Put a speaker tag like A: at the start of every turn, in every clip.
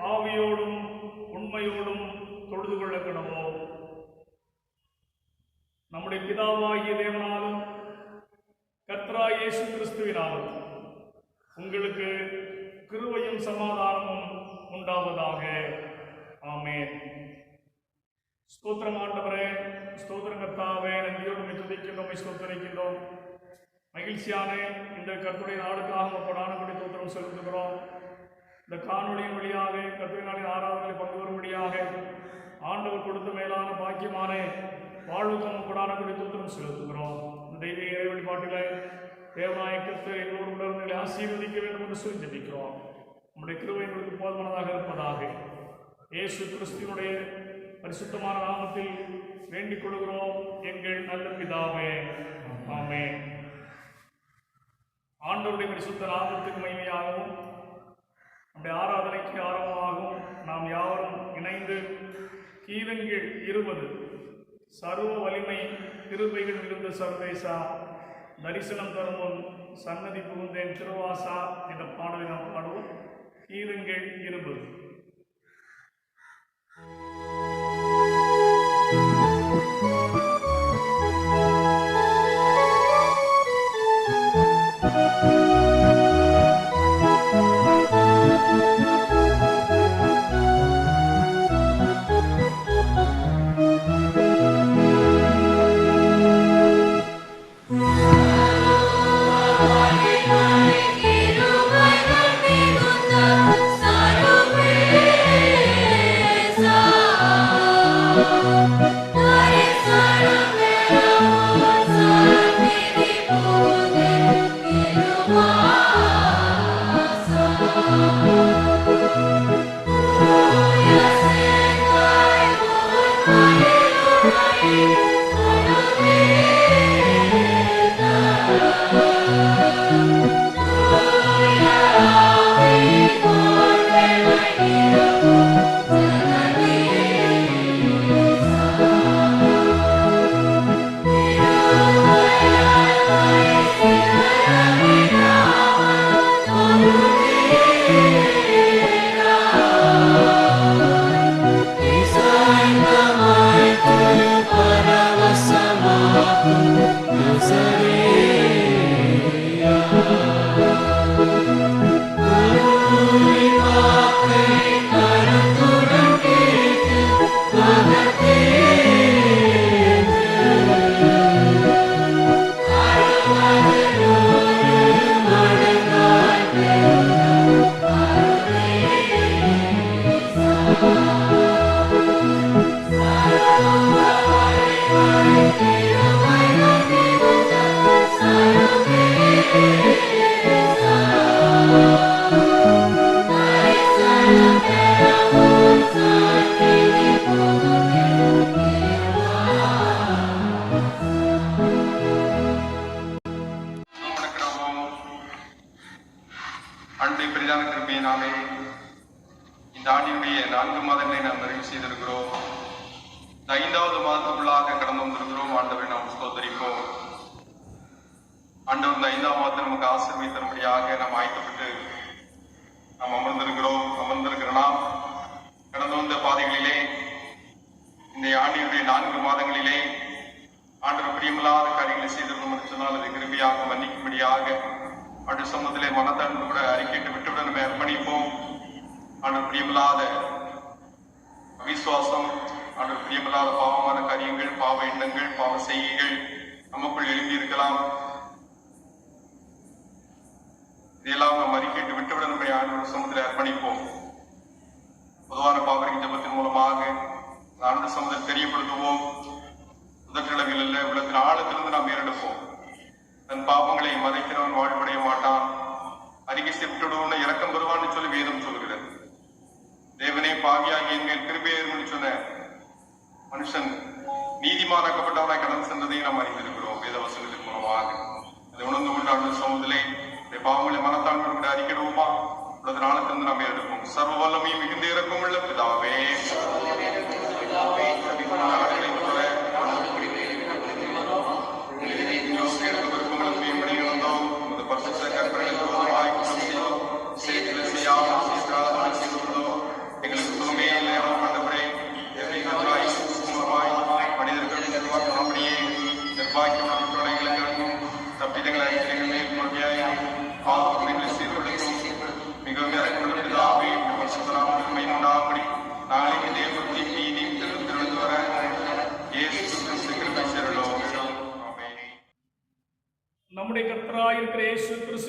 A: ஆவியோடும் உண்மையோடும் தொழுது கொள்ள கடவோம். நம்முடைய பிதாவாகிய தேவனாலும் கர்த்தராகிய இயேசு கிறிஸ்துவினாலும் உங்களுக்கு கிருபையும் சமாதானமும் உண்டாவதாக. ஆமென். ஸ்தோத்திரம் ஆண்டவரே, ஸ்தோத்திரம் கர்த்தாவே, நன்றியோடு துதிக்கின்றோம், ஸ்தோத்தரிக்கின்றோம். மகிழ்ச்சியான இந்த கர்த்தருடைய நாளுக்காக கொடானபடி ஸ்தோத்திரம் செலுத்துகிறோம். இந்த காணொலியின் வழியாக கர்த்தருடைய நாளின் ஆராதனை பங்கு வரும்படியாக ஆண்டவர் கொடுத்த மேலான பாக்கியமான வாழ்வுக்காக கொடானபடி ஸ்தோத்திரம் செலுத்துகிறோம். இந்த தெய்வீக இறை வழிபாட்டில் தேவனாய கர்த்தர் எங்களோடு உணர்வுகளை ஆசீர்வதிக்க வேண்டும் என்று சொல்லி ஜெபிக்கிறோம். நம்முடைய கிருபை எங்களுக்கு போதுமானதாக இருப்பதாக இயேசு கிறிஸ்துவினுடைய பரிசுத்தமான நாமத்தில் வேண்டிக் கொள்கிறோம் எங்கள் நல்ல பிதாவே. ஆமென். ஆண்டவருடைய பரிசுத்த நாமத்துக்கு மகிமையாகவும் நம்முடைய ஆராதனைக்கு ஆரம்பமாகவும் நாம் யாவரும் இணைந்து கீழங்கீழ் 20 சர்வ வலிமை கிருபைகள் இருந்த சர்வேசா தரிசனம் தரும் முன் சன்னதி புகுந்தேன் திருவாசா என்ற பாடலை நாம் பாடுவோம். கீழங்கீழ் 20.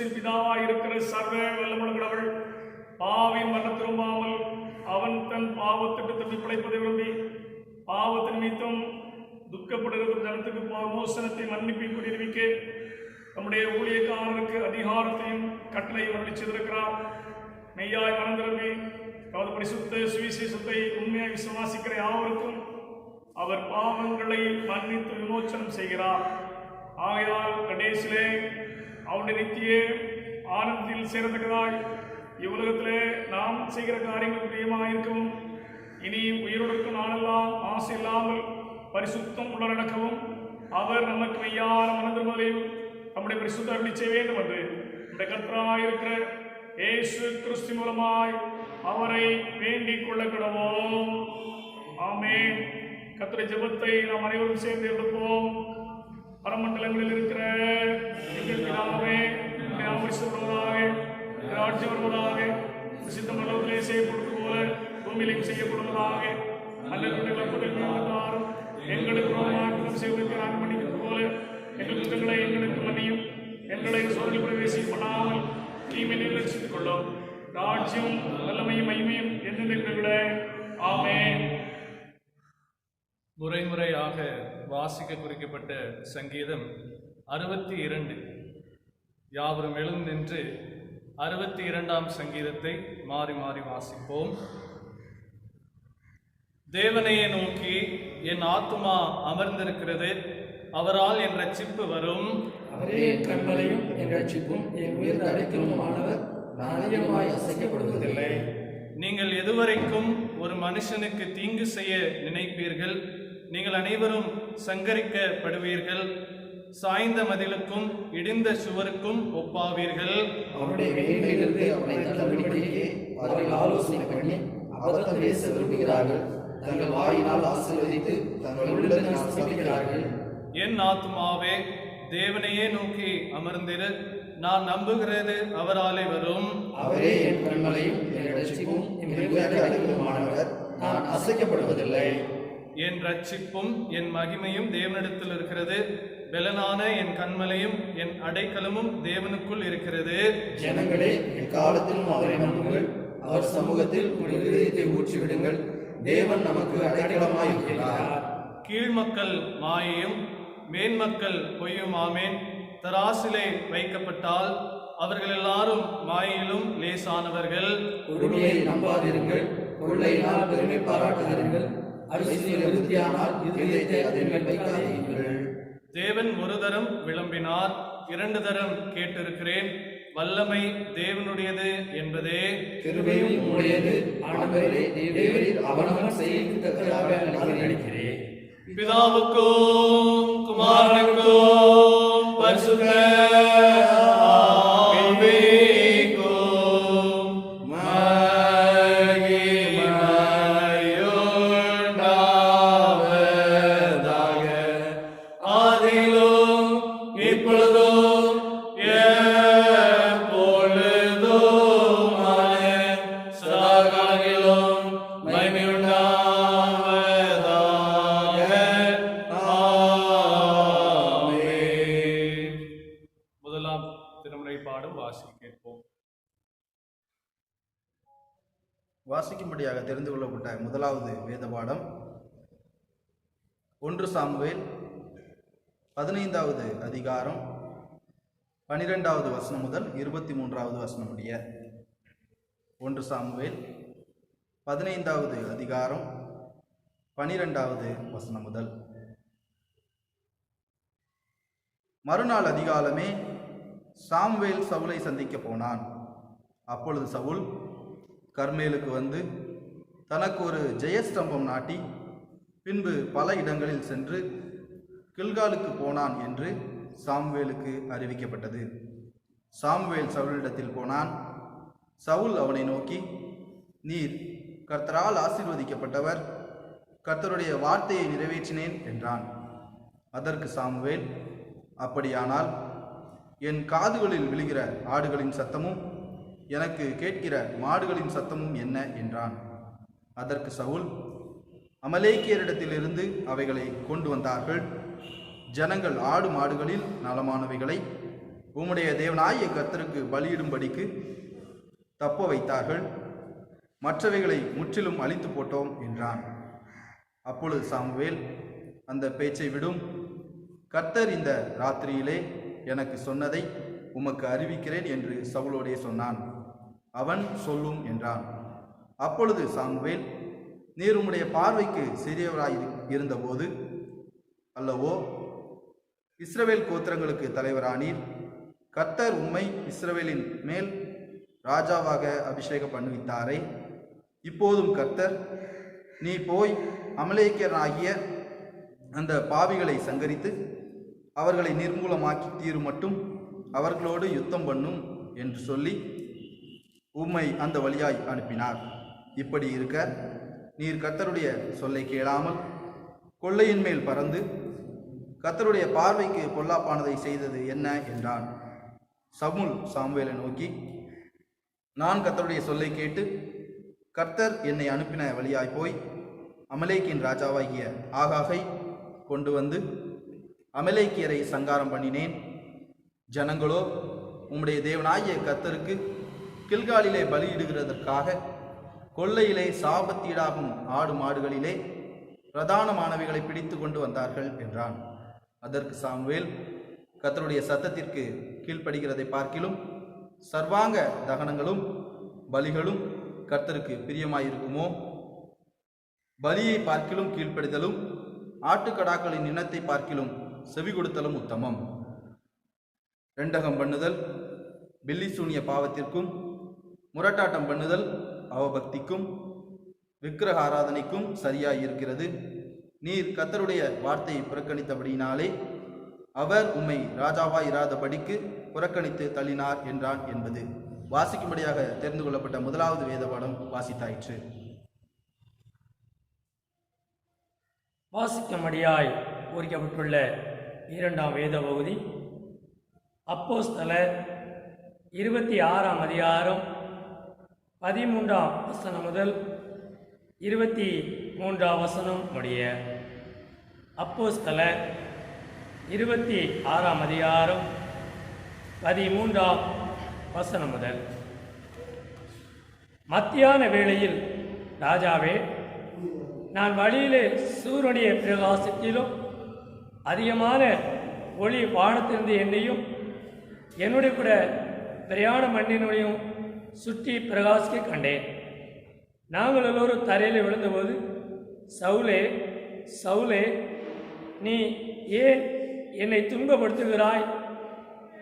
A: உலகத்தின் பிதாவாய் இருக்கிற சர்வ வல்லமுள்ள கடவுள் பாவின் மரணம் திரும்பாமல் அவன் தன் பாவத்திட்டத்தை பிழைப்பதை விரும்பி பாவத்தின் நிமித்தம் துக்கப்படுகிற ஜனத்துக்கு மோசனத்தை மன்னிப்பை குடியிருவிக்க நம்முடைய ஊழியக்காரருக்கு அதிகாரத்தையும் கட்டளையும் அளிச்சிருக்கிறார். மெய்யாய் மனம் திரும்பி தமது பரிசுத்த சுவிசேஷத்தை உண்மையாக விசுவாசிக்கிற யாவருக்கும் அவர் பாவங்களை மன்னித்து விமோச்சனம் செய்கிறார். ஆகையால் கடைசியிலே அவருடைய நித்திய ஆனந்தத்தில் சேரத்தக்கதாய் இவ்வுலகத்திலே நாம் செய்கிற காரியங்கள் பிரியமாக இருக்கவும் இனி உயிரோடு நாளெல்லாம் ஆசை இல்லாமல் பரிசுத்தம் உள்ள நடக்கவும் அவர் நமக்கு மெய்யான மனதிருமலையும் நம்முடைய பரிசுத்த அருளி செய்ய வேண்டும் என்று இந்த கர்த்தராயிருக்கிற இயேசு கிறிஸ்து மூலமாய் அவரை வேண்டிக் கொள்ள கடவோம். ஆமென். கர்த்தருடைய ஜெபத்தை நாம் அனைவரும் சேர்ந்து எடுப்போம். பரமண்டலங்களில் இருக்கிற எங்கள் பிதாவே, பரிசுத்தப்படுவதாக, ராஜ்யம் வருவதாக, சித்தம் உலகத்திலே செய்யப்படுவது போல பூமியிலும் செய்யப்படுவதாக. அல்லது எங்களுக்கு ரோமாற்றம் செய்வதற்கு நான் மன்னிக்கிறது போல எங்கள் குற்றங்களை எங்களுக்கு மன்னியும். எங்களை சோதனை பிரவேசிக்க பண்ணாமல் தீமையை ரட்சித்துக் கொள்ளும். ராஜ்யம் வல்லமையும் மகிமையும் என்னென்ன. ஆமென்.
B: முறைமுறையாக வாசிக்க குறிக்கப்பட்ட சங்கீதம் 62. யாவரும் எழுந்து நின்று 62ஆம் சங்கீதத்தை மாறி மாறி வாசிப்போம். தேவனையே நோக்கி என் ஆத்துமா அமர்ந்திருக்கிறது, அவரால் என் ரட்சிப்பு வரும்.
C: அவரே என் கண்மலையும் என் ரட்சிப்பும் என் உயர்ந்த அடைக்கலமுமானவர், நான் அதிகமாய் அசைக்கப்படுவதில்லை.
B: நீங்கள் எதுவரைக்கும் ஒரு மனுஷனுக்கு தீங்கு செய்ய நினைப்பீர்கள்? நீங்கள் அனைவரும் சங்கரிக்கப்படுவீர்கள். சாய்ந்த மதிலுக்கும் இடிந்த சுவருக்கும் ஒப்பாவீர்கள்.
C: அவருடைய வேலையிலிருந்து அவனை தள்ளும்படியே அவர்கள் ஆலோசனை பண்ணி அபத்தம் பேச விரும்புகிறார்கள். தங்கள் வாயினால் ஆசீர்வதித்து தங்கள் உள்ளத்தில் நாசிக்கிறார்கள்.
B: என் ஆத்துமாவே தேவனையே நோக்கி அமர்ந்திரு, நான் நம்புகிறது அவராலே வரும்.
C: அவரே என் கண்மலையும் என் ரட்சிப்பும் என் உயர்ந்த அடைக்கலமுமானவர், நான் அசைக்கப்படுவதில்லை.
B: என் ரட்சிப்பும் என் மகிமையும் தேவனிடத்தில் இருக்கிறது, பெலனான என் கண்மலையும் என் அடைக்கலமும் தேவனுக்குள் இருக்கிறது.
C: ஜனங்களே, எக்காலத்திலும் அவரை நம்புங்கள், அவர் சமூகத்தில் உங்கள் இதயத்தை ஊற்றிவிடுங்கள். தேவன் நமக்கு அடைக்கலமாய் இருக்கிறார்.
B: கீழ்மக்கள் மாயையும் மேன்மக்கள் பொய்யுமாமேன். தராசிலே வைக்கப்பட்டால் அவர்கள் எல்லாரும் மாயிலும் லேசானவர்கள்.
C: கொடுமையை நம்பாதிருங்கள், கொள்ளையினால் பெருமை பாராட்டாதீர்கள், ஐஸ்வர்ய விருத்தியானால் இதயத்தை அதன் மேல் வைக்காதீர்கள்.
B: தேவன் ஒரு தரம் விளம்பினார், 2 தரம் கேட்டிருக்கிறேன். வல்லமை தேவனுடையது என்பதே.
C: கிருபையும் உடையது, ஆண்டவரே தேவரீர் அவனவன் செய்யத்தக்கதாக நடிக்கிறேன்.
B: பிதாவுக்கும் குமாரனுக்கும் பரிசுத்த
D: வாசிக்கும்படியாக தெரிந்து கொள்ளப்பட்ட முதலாவது வேத பாடம் 1 சாமுவேல் 15வது அதிகாரம் 12வது வசனம் முதல் 23வது வசனம் முடிய. 1 சாமுவேல் 15வது அதிகாரம் 12வது வசனம் முதல். மறுநாள் அதிகாலமே சாமுவேல் சவுலை சந்திக்க போனான். அப்பொழுது சவுல் கர்மேலுக்கு வந்து தனக்கு ஒரு ஜெயஸ்தம்பம் நாட்டி பின்பு பல இடங்களில் சென்று கில்காலுக்கு போனான் என்று சாமுவேலுக்கு அறிவிக்கப்பட்டது. சாமுவேல் சவுலிடத்தில் போனான். சவுல் அவனை நோக்கி, நீர் கர்த்தரால் ஆசீர்வதிக்கப்பட்டவர், கர்த்தருடைய வார்த்தையை நிறைவேற்றினேன் என்றான். அதற்கு சாமுவேல், அப்படியானால் என் காதுகளில் விழுகிற ஆடுகளின் சத்தமும் எனக்கு கேட்கிற மாடுகளின் சத்தமும் என்ன என்றான். அதற்கு சவுல், அமலேக்கியரிடத்திலிருந்து அவைகளை கொண்டு வந்தார்கள். ஜனங்கள் ஆடு மாடுகளில் நலமானவைகளை உம்முடைய தேவனாகிய கர்த்தருக்கு பலியிடும்படிக்கு தப்ப வைத்தார்கள், மற்றவைகளை முற்றிலும் அழித்து போட்டோம் என்றான். அப்பொழுது சாமுவேல் அந்த பேச்சை விடும், கர்த்தர் இந்த ராத்திரியிலே எனக்கு சொன்னதை உமக்கு அறிவிக்கிறேன் என்று சவுலோடே சொன்னான். அவன் சொல்லும் என்றான். அப்பொழுது சாமுவேல், நீர் உம்முடைய பார்வைக்கு சிறியவராய் இருந்தபோது அல்லவோ இஸ்ரவேல் கோத்திரங்களுக்கு தலைவரானீர். கர்த்தர் உம்மை இஸ்ரவேலின் மேல் ராஜாவாக அபிஷேகம் பண்ணுவித்தாரே. இப்போதும் கர்த்தர், நீ போய் அமலேக்கியராகிய அந்த பாவிகளை சங்கரித்து அவர்களை நிர்மூலமாக்கி தீரும் மட்டும் அவர்களோடு யுத்தம் பண்ணும் என்று சொல்லி உம்மை அந்த வழியாய் அனுப்பினார். இப்படி இருக்க நீர் கர்த்தருடைய சொல்லை கேளாமல் கொள்ளையின் மேல் பறந்து கர்த்தருடைய பார்வைக்கு பொல்லாப்பானதை செய்தது என்ன என்றான். சவுல் சாமுவேலை நோக்கி, நான் கர்த்தருடைய சொல்லை கேட்டு கர்த்தர் என்னை அனுப்பின வழியாய் போய் அமலேக்கின் ராஜாவாகிய ஆகாகை கொண்டு வந்து அமலேக்கியரை சங்காரம் பண்ணினேன். ஜனங்களோ உம்முடைய தேவனாகிய கர்த்தருக்கு கில்காலிலே பலியிடுகிறதற்காக கொள்ளையிலே சாபத்தீடாகும் ஆடு மாடுகளிலே பிரதானமானவைகளை பிடித்து கொண்டு வந்தார்கள் என்றான். அதற்கு சாமுவேல், கர்த்தருடைய சத்தத்திற்கு கீழ்ப்படுகிறதை பார்க்கிலும் சர்வாங்க தகனங்களும் பலிகளும் கர்த்தருக்கு பிரியமாயிருக்குமோ? பலியை பார்க்கிலும் கீழ்ப்படிதலும் ஆட்டுக்கடாக்களின் இனத்தை பார்க்கிலும் செவி கொடுத்தலும் உத்தமம். ரெண்டகம் பண்ணுதல் பில்லிசூனிய பாவத்திற்கும் முரட்டாட்டம் பண்ணுதல் அவபக்திக்கும் விக்கிரக ஆராதனைக்கும் சரியாயிருக்கிறது. நீர் கர்த்தருடைய வார்த்தையை புறக்கணித்தபடியினாலே அவர் உம்மை ராஜாவாயிராதபடிக்கு புறக்கணித்து தள்ளினார் என்றான் என்பது வாசிக்கும்படியாக தெரிந்து கொள்ளப்பட்ட முதலாவது வேத பாடம் வாசித்தாயிற்று.
E: வாசிக்கும்படியாய் குறிக்கப்பட்டுள்ள இரண்டாம் வேத பகுதி அப்போஸ்தலர் 26ஆம் அதிகாரம் 13ஆம் வசனம் முதல் 23ஆம் வசனம் முடிய. அப்போஸ்தலர் 26ஆம் அதிகாரம் 13ஆம் வசனம் முதல். மத்தியான வேளையில், ராஜாவே, நான் வழியிலே சூரியனுடைய பிரகாசத்திலும் அதிகமான ஒளி வானத்திலிருந்து என்னையும் என்னுடைய கூட பிரயாண மண்ணினுடையும் சுற்றி பிரகாசிக்க கண்டேன். நாங்கள் எல்லோரும் தரையில் விழுந்தபோது, சவுலே சவுலே, நீ ஏன் என்னை துன்பப்படுத்துகிறாய்?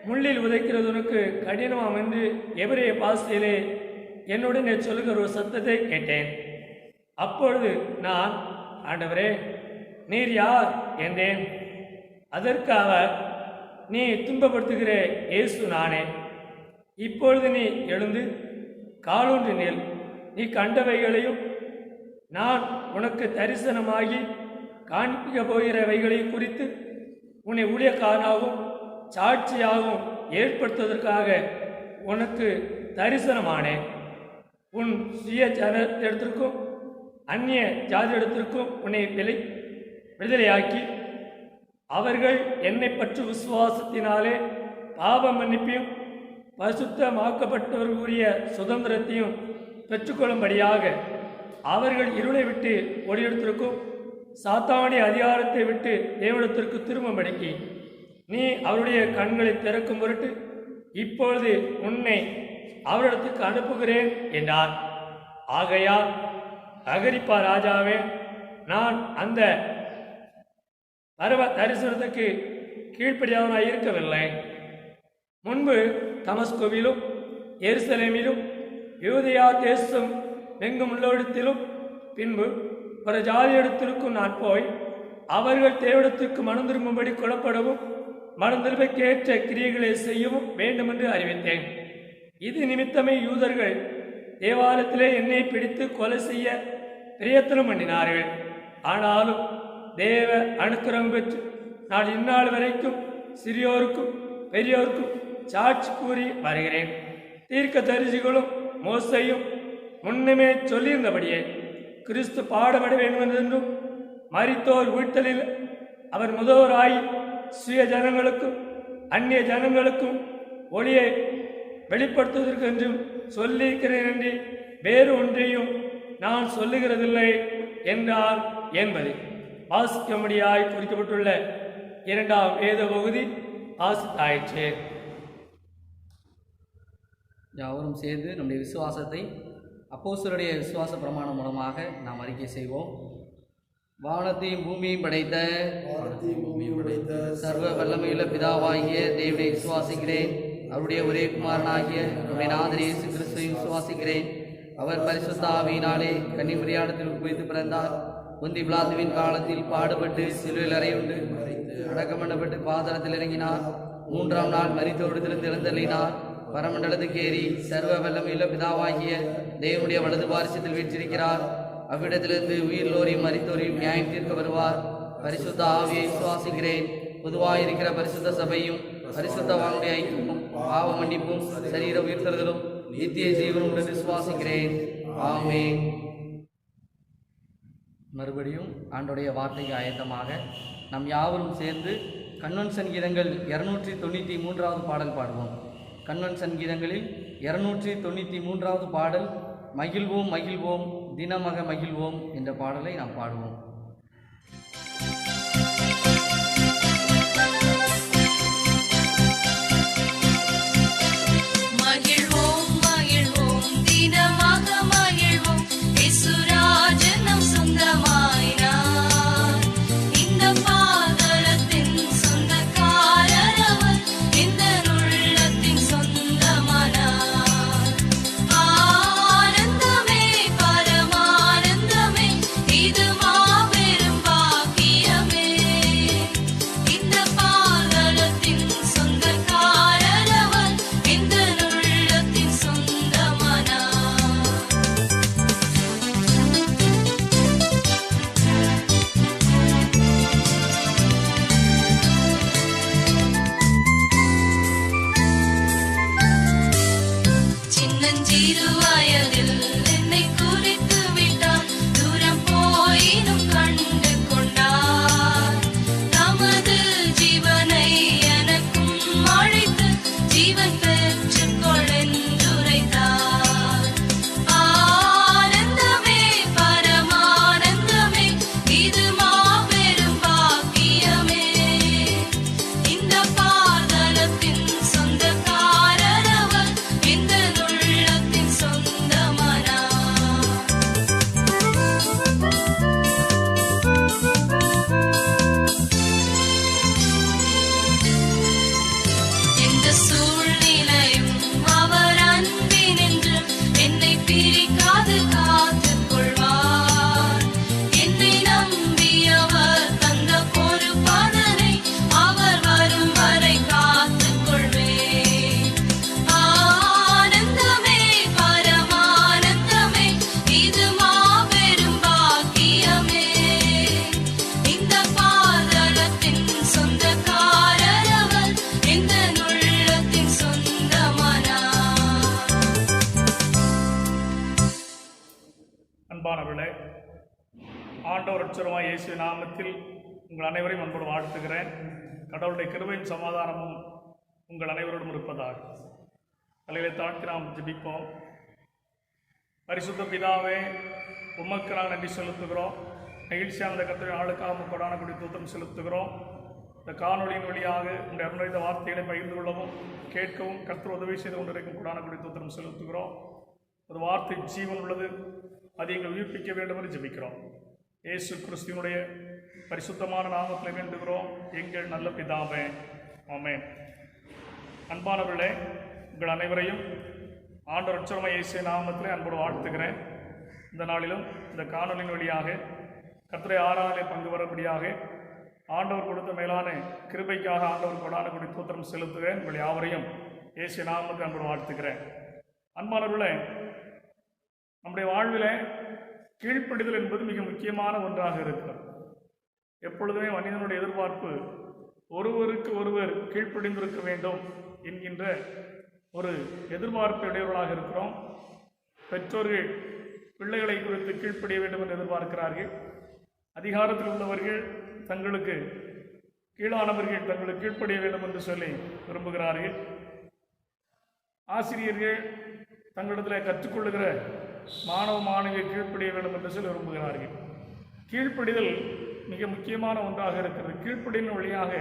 E: முள்ளில் உதைக்கிறது உனக்கு கடினமாம் என்று எபிரேய பாஷையிலே என்னுடனே சொல்லுகிற ஒரு சத்தத்தை கேட்டேன். அப்பொழுது நான், ஆண்டவரே, நீர் யார் என்றேன். அதற்கு அவர், நீ துன்பப்படுத்துகிற இயேசு நானே. இப்பொழுது நீ எழுந்து காலூன்றி நில். நீ கண்டவைகளையும் நான் உனக்கு தரிசனமாகி காண்பிக்கப் போகிறவைகளையும் குறித்து உன்னை ஊழியக்காரனாகவும் சாட்சியாகவும் ஏற்படுத்துவதற்காக உனக்கு தரிசனமானேன். உன் சுய ஜனத்திடத்திற்கும் அந்நிய ஜாதியிடத்திற்கும் உன்னை விடுதலையாக்கி அவர்கள் என்னை பற்றி விசுவாசத்தினாலே பாவ மன்னிப்பையும் பரிசுத்தமாக்கப்பட்டவர்களுடைய சுதந்திரத்தையும் பெற்றுக்கொள்ளும்படியாக அவர்கள் இருளை விட்டு ஒளியிடத்திற்கும் சாத்தானுடைய அதிகாரத்தை விட்டு தேவனிடத்திற்கு திரும்பும்படிக்கு நீ அவருடைய கண்களை திறக்கும் பொருட்டு இப்பொழுது உன்னை அவரிடத்துக்கு அனுப்புகிறேன் என்றார். ஆகையால் அகிரிப்பா ராஜாவே, நான் அந்த பரவ தரிசனத்துக்கு கீழ்ப்படியாதவனாய் இருக்கவில்லை. முன்பு தமஸ்கோவிலும் எருசலேமிலும் யூதேயா தேசம் எங்கும் உள்ளிடத்திலும் பின்பு ஒரு ஜாதியிடத்திற்கும் நான் போய் அவர்கள் தேவனிடத்திற்கு மனம் திரும்பும்படி கொள்ளப்படவும் மனம் திரும்பக்கேற்ற கிரியைகளை செய்யவும் வேண்டும் என்று அறிவித்தேன். இது நிமித்தமே யூதர்கள் தேவாலயத்திலே என்னை பிடித்து கொலை செய்ய பிரயத்தனம் பண்ணினார்கள். ஆனாலும் தேவ அனுக்கிரகம் பெற்று நான் இந்நாள் வரைக்கும் சிறியோருக்கும் பெரியோருக்கும் சாட்சி கூறி வருகிறேன். தீர்க்க தரிசிகளும் மோசையும் முன்னமே சொல்லியிருந்தபடியே கிறிஸ்து பாடுபட வேண்டும் என்றும் மரித்தோர் வீழ்த்தலில் அவர் முதல்வராய் சுய ஜனங்களுக்கும் அந்நிய ஜனங்களுக்கும் ஒளியை வெளிப்படுத்துவதற்கென்றும் சொல்லியிருக்கிறேன் என்று வேறு ஒன்றையும் நான் சொல்லுகிறதில்லை என்றார் என்பது வாசிக்கும்படியாய் குறிக்கப்பட்டுள்ள 2ஆம் வேத பகுதி வாசித்தாயிற்று.
F: யாவரும் சேர்ந்து நம்முடைய விசுவாசத்தை அப்போஸ்தலருடைய விசுவாச பிரமாணம் மூலமாக நாம் அறிக்கை செய்வோம். வானத்தையும் பூமியையும் படைத்த சர்வ வல்லமையுள்ள பிதாவாகிய தேவனை விசுவாசிக்கிறேன். அவருடைய ஒரே குமாரனாகிய நம்முடைய நாதர் இயேசு கிறிஸ்துவை விசுவாசிக்கிறேன். அவர் பரிசுத்த ஆவியினாலே கன்னிமரியாதத்தில் உட்பவித்து பிறந்தார். பொந்தி பிலாத்துவின் காலத்தில் பாடுபட்டு சிலுவையில் அறையுண்டு அடக்கம் பண்ணப்பட்டு பாதாளத்தில் இறங்கினார். 3ஆம் நாள் மரித்தோரிடத்திலிருந்து எழுந்தள்ளினார். பரமண்டலத்துக்கு ஏறி சர்வ வல்லமையுள்ள பிதாவாகிய தேவனுடைய வலது பாரிசத்தில் வீற்றிருக்கிறார். அவ்விடத்திலிருந்து உயிர்லோரையும் மரித்தோரையும் நியாயம் தீர்க்க வருவார். பரிசுத்த ஆவியை விசுவாசிக்கிறேன். பொதுவாக இருக்கிற பரிசுத்த சபையும் பரிசுத்தவானுடைய ஐக்கியமும் பாவ மன்னிப்பும் சரீர உயிர்த்தெழுதலும் நித்திய ஜீவனும் உடன் விசுவாசிக்கிறேன். ஆமென். மறுபடியும் ஆண்டோடைய வார்த்தைக்கு ஆயத்தமாக நம் யாவரும் சேர்ந்து கன்வென்ஷன் கீதங்கள் 293வது பாடல் பாடுவோம். கன்வென்ஷன் கீதங்களில் 293வது பாடல் மகிழ்வோம் மகிழ்வோம் தினமக மகிழ்வோம் என்ற பாடலை நாம் பாடுவோம்.
G: மகிழ்வோம் மகிழ்வோம் தினமாக மகிழ்வோம் இயேசுராஜன் நம் சொந்தமாயினார். இந்த பாதலத்தின் சொந்தக்காரர் அவர், இந்த உள்ளத்தின் சொந்தமானார். ஆனந்தமே பரமானந்தமே இது மாபெரும் பாக்கியமே. இந்த பாதலத்தின் சொந்தக்காரர் அவர், இந்த உள்ளத்தின் சொந்தமானார். சின்னஞ்சிறு வயதில் என்னை குறித்து விட்டார். தூரம் போயினும் கண்டு கொண்டார். தமது ஜீவனை எனக்கும் அழைத்து ஜீவன் பெற்றுக்கொள் என்றுரைத்தார். ஆனந்தமே பரமானந்தமே இது மாபெரும் பாக்கியமே. இந்த பாதலத்தின் சொந்தக்காரர் அவர், இந்த உள்ளத்தின் சொந்தமானார். எந்த சூழ்நிலையும் அவர் அன்பினின்று என்னை பிரிக்காது காத்துக் கொள்வார். என்னை நம்பியவர் தந்த பொறுப்பதனை அவர் வரும் வரை காத்துக் கொள்வேன். ஆனந்தமே பரமானந்தமே இது மாபெரும் பாக்கியமே. இந்த பாதலத்தின் சொந்தக்காரர் அவர், இந்த உள்ளத்தின் சொந்தமானார்.
A: அன்பானவர்களே, ஆண்டவர் ரட்சகருமாகிய இயேசு நாமத்தில் உங்கள் அனைவரையும் அன்போடு வாழ்த்துகிறேன். கடவுளுடைய கிருபையும் சமாதானமும் உங்கள் அனைவரோடும் இருப்பதாக. தலையிலே தாழ்த்தி நாம் ஜெபிப்போம். பரிசுத்த பிதாவே, உமக்கு நாங்கள் நன்றி செலுத்துகிறோம். நெகிழ்ச்சியான இந்த கர்த்தருடைய நாளுக்காக கொடான கொடி தூத்தம் செலுத்துகிறோம். இந்த காணொலியின் வழியாக உங்களுடைய அருள்நிறைந்த வார்த்தைகளை பகிர்ந்து கொள்ளவும் கேட்கவும் கர்த்தர் உதவி செய்து கொண்டிருக்கும் கொடான கொடி தூத்தம் செலுத்துகிறோம். ஒரு வார்த்தை ஜீவன் உள்ளது, அதை எங்கள் உயிர்ப்பிக்க வேண்டும் என்று ஜெபிக்கிறோம். இயேசு கிறிஸ்துவினுடைய பரிசுத்தமான நாமத்தில் வேண்டுகிறோம் எங்கள் நல்ல பிதாவே, ஆமென். அன்பானவர்களே, உங்கள் அனைவரையும் ஆண்டவர் ரட்சகருமாகிய இயேசு நாமத்திலே அன்போடு வாழ்த்துகிறேன். இந்த நாளிலும் இந்த காணொலியின் வழியாக கர்த்தருடைய ஆராதனையில் பங்கு வரும்படியாக ஆண்டவர் கொடுத்த மேலான கிருபைக்காக ஆண்டவர் கொடான கொடி தூத்திரம் செலுத்துகிறேன். உங்கள் யாவரையும் இயேசு நாமத்தில் அன்போடு வாழ்த்துகிறேன். அன்பானவர்களே, நம்முடைய வாழ்வில் கீழ்ப்படிதல் என்பது மிக முக்கியமான ஒன்றாக இருக்கிறது. எப்பொழுதுமே மனிதனுடைய எதிர்பார்ப்பு ஒருவருக்கு ஒருவர் கீழ்ப்படிந்திருக்க வேண்டும் என்கின்ற ஒரு எதிர்பார்ப்புடையவர்களாக இருக்கிறோம். பெற்றோர்கள் பிள்ளைகளை குறித்து கீழ்ப்படிய வேண்டும் என்று எதிர்பார்க்கிறார்கள். அதிகாரத்தில் உள்ளவர்கள் தங்களுக்கு கீழானவர்கள் தங்களுக்கு கீழ்ப்படிய வேண்டும் என்று சொல்லி விரும்புகிறார்கள். ஆசிரியர்கள் தங்களிடத்தில் கற்றுக்கொள்ளுகிற மாணவ மாணவியை கீழ்ப்படிய வேண்டும் என்று சொல்லி விரும்புகிறார்கள். கீழ்ப்படிதல் மிக முக்கியமான ஒன்றாக இருக்கிறது. கீழ்ப்படியின் வழியாக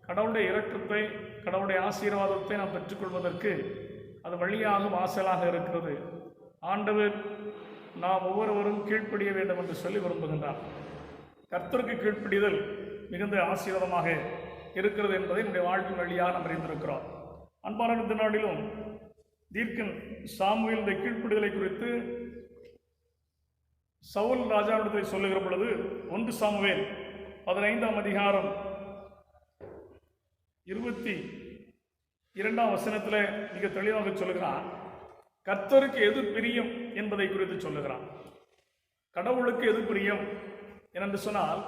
A: கடவுளுடைய இரக்கத்தை, கடவுளுடைய ஆசீர்வாதத்தை நாம் பெற்றுக்கொள்வதற்கு அது வழியாக வாசலாக இருக்கிறது. ஆண்டவர் நாம் ஒவ்வொருவரும் கீழ்ப்படிய வேண்டும் என்று சொல்லி விரும்புகின்றார். கர்த்தருக்கு கீழ்ப்படிதல் மிகுந்த ஆசீர்வாதமாக இருக்கிறது என்பதை நம்முடைய வாழ்வின் வழியாக நாம் அறிந்திருக்கிறோம். அன்பான இந்த நாளிலும் தீர்க்கன் சாமுவேல் இந்த கீழ்ப்படிதலை குறித்து சவுல் ராஜாவிடத்தில் சொல்லுகிற பொழுது 1 சாமுவேல் 15ஆம் அதிகாரம் 22ஆம் வசனத்தில் மிக தெளிவாக சொல்லுகிறான். கர்த்தருக்கு எது பிரியம் என்பதை குறித்து சொல்லுகிறான். கடவுளுக்கு எது பிரியம் என்று சொன்னால்,